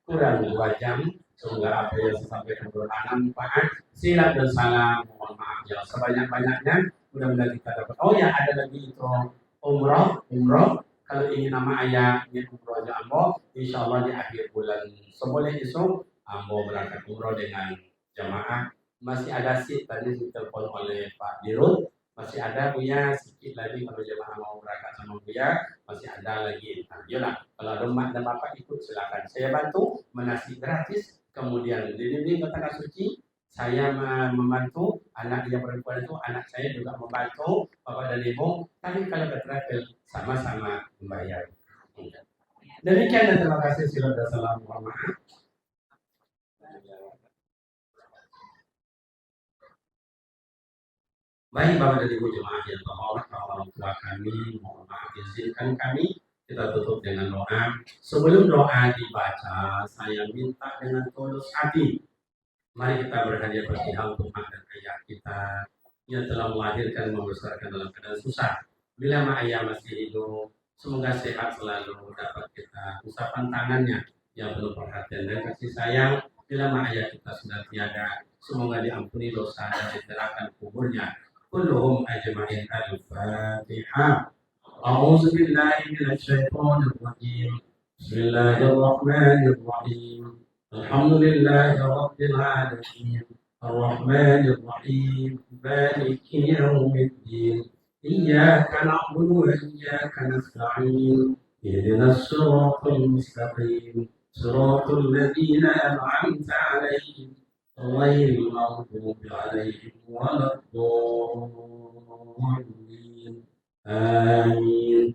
kurang 2 jam. Semoga apa yang saya sampaikan bermanfaat. Silap dan salam, mohon maaf ya sebanyak-banyaknya. Mudah-mudahan kita dapat. Oh ya, ada lagi itu umroh. Kalau ingin nama ayah, ingin umroh aja Ambo, insya Allah di akhir bulan seboleh esok, Ambo berangkat umroh dengan jamaah. Masih ada sih tadi ditelepon oleh Pak Dirut, masih ada Buya sedikit lagi kalau jamaah mau berangkat sama Buya, masih ada lagi. Nah, yolah, kalau ada mak dan bapak ikut silakan. Saya bantu menasi gratis, kemudian di tanah suci. Saya membantu anak yang perempuan itu, anak saya juga membantu bapak dan ibu. Tapi kalau ke travel sama-sama membayar. Demikian dan terima kasih. Assalamualaikum. Baik Bapak dan Ibu jemaah yang terhormat, orang tua kami, mohon maaf izinkan kami kita tutup dengan doa. Sebelum doa dibaca, saya minta dengan tulus hati. Mari kita berhadiah berpihak untuk mak dan ayah kita yang telah melahirkan membesarkan dalam keadaan susah. Bila mak ayah masih hidup, semoga sehat selalu, dapat kita usapan tangannya yang penuh perhatian dan kasih sayang. Bila mak ayah kita sudah tiada, semoga diampuni dosa dan dicerahkan kuburnya. Kulluhum ajma'in. Al-Fatihah. A'udzu billahi minasy syaithanir rajim. Bismillahirrahmanirrahim. Alhamdulillahi rabbil alamin. Ar-Rahmanir Rahim. Maliki yaumiddin. Iyyaka na'budu wa iyyaka nasta'in. Ihdinas siratal mustaqim. Siratal ladzina an'amta 'alaihim غير المغضوب عليهم ولا الضالين آمين.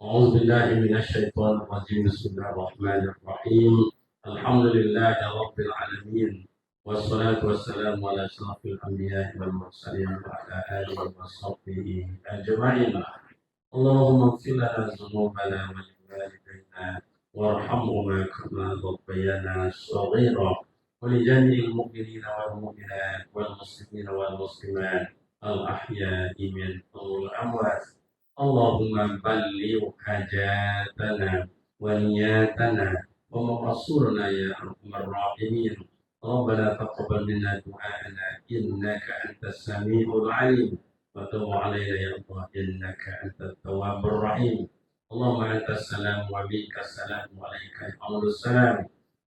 أعوذ بالله من الشيطان الرجيم. بسم الله الرحمن الرحيم. الحمد لله رب العالمين، والصلاة والسلام على أشرف الأنبياء والمرسلين وعلى آله وصحبه أجمعين. اللهم اغفر لنا ذنوبنا ولوالدينا وارحمهما كما ربيانا صغيرا، ولجميع المؤمنين والمؤمنات والمسلمين والمسلمات الأحياء منهم والأموات. اللهم بلغ حاجاتنا ونياتنا ومقصورنا يا أرحم الراحمين. ربنا تقبل منا دعاءنا إنك أنت السميع العليم، وتب علينا يا الله إنك أنت التواب الرحيم. اللهم أنت السلام ومنك السلام وعليك يحمد السلام،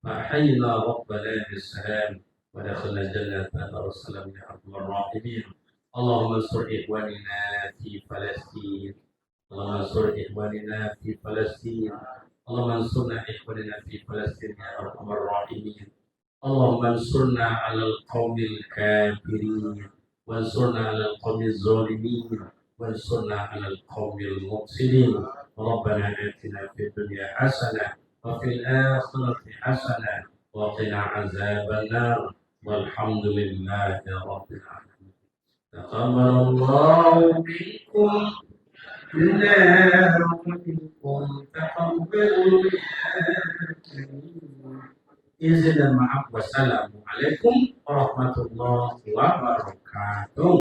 فأحينا ربنا بالسلام ودخلنا الجنة دار السلام يا أرحم الراحمين. اللهم انصر إخواننا في فلسطين، اللهم انصر إخواننا في فلسطين، اللهم انصرنا إخواننا في فلسطين يا أرحم الراحمين. اللهم انصرنا على القوم الكافرين، وانصرنا على القوم الظالمين، وانصرنا على القوم المفسدين. ربنا آتنا في الدنيا حسنة وفي الآخرة حسنة وقنا عذاب النار، والحمد لله رب العالمين. تقبل الله منكم إنه منكم تقبلوا يا Izin dan maaf. Wassalamualaikum warahmatullahi wabarakatuh.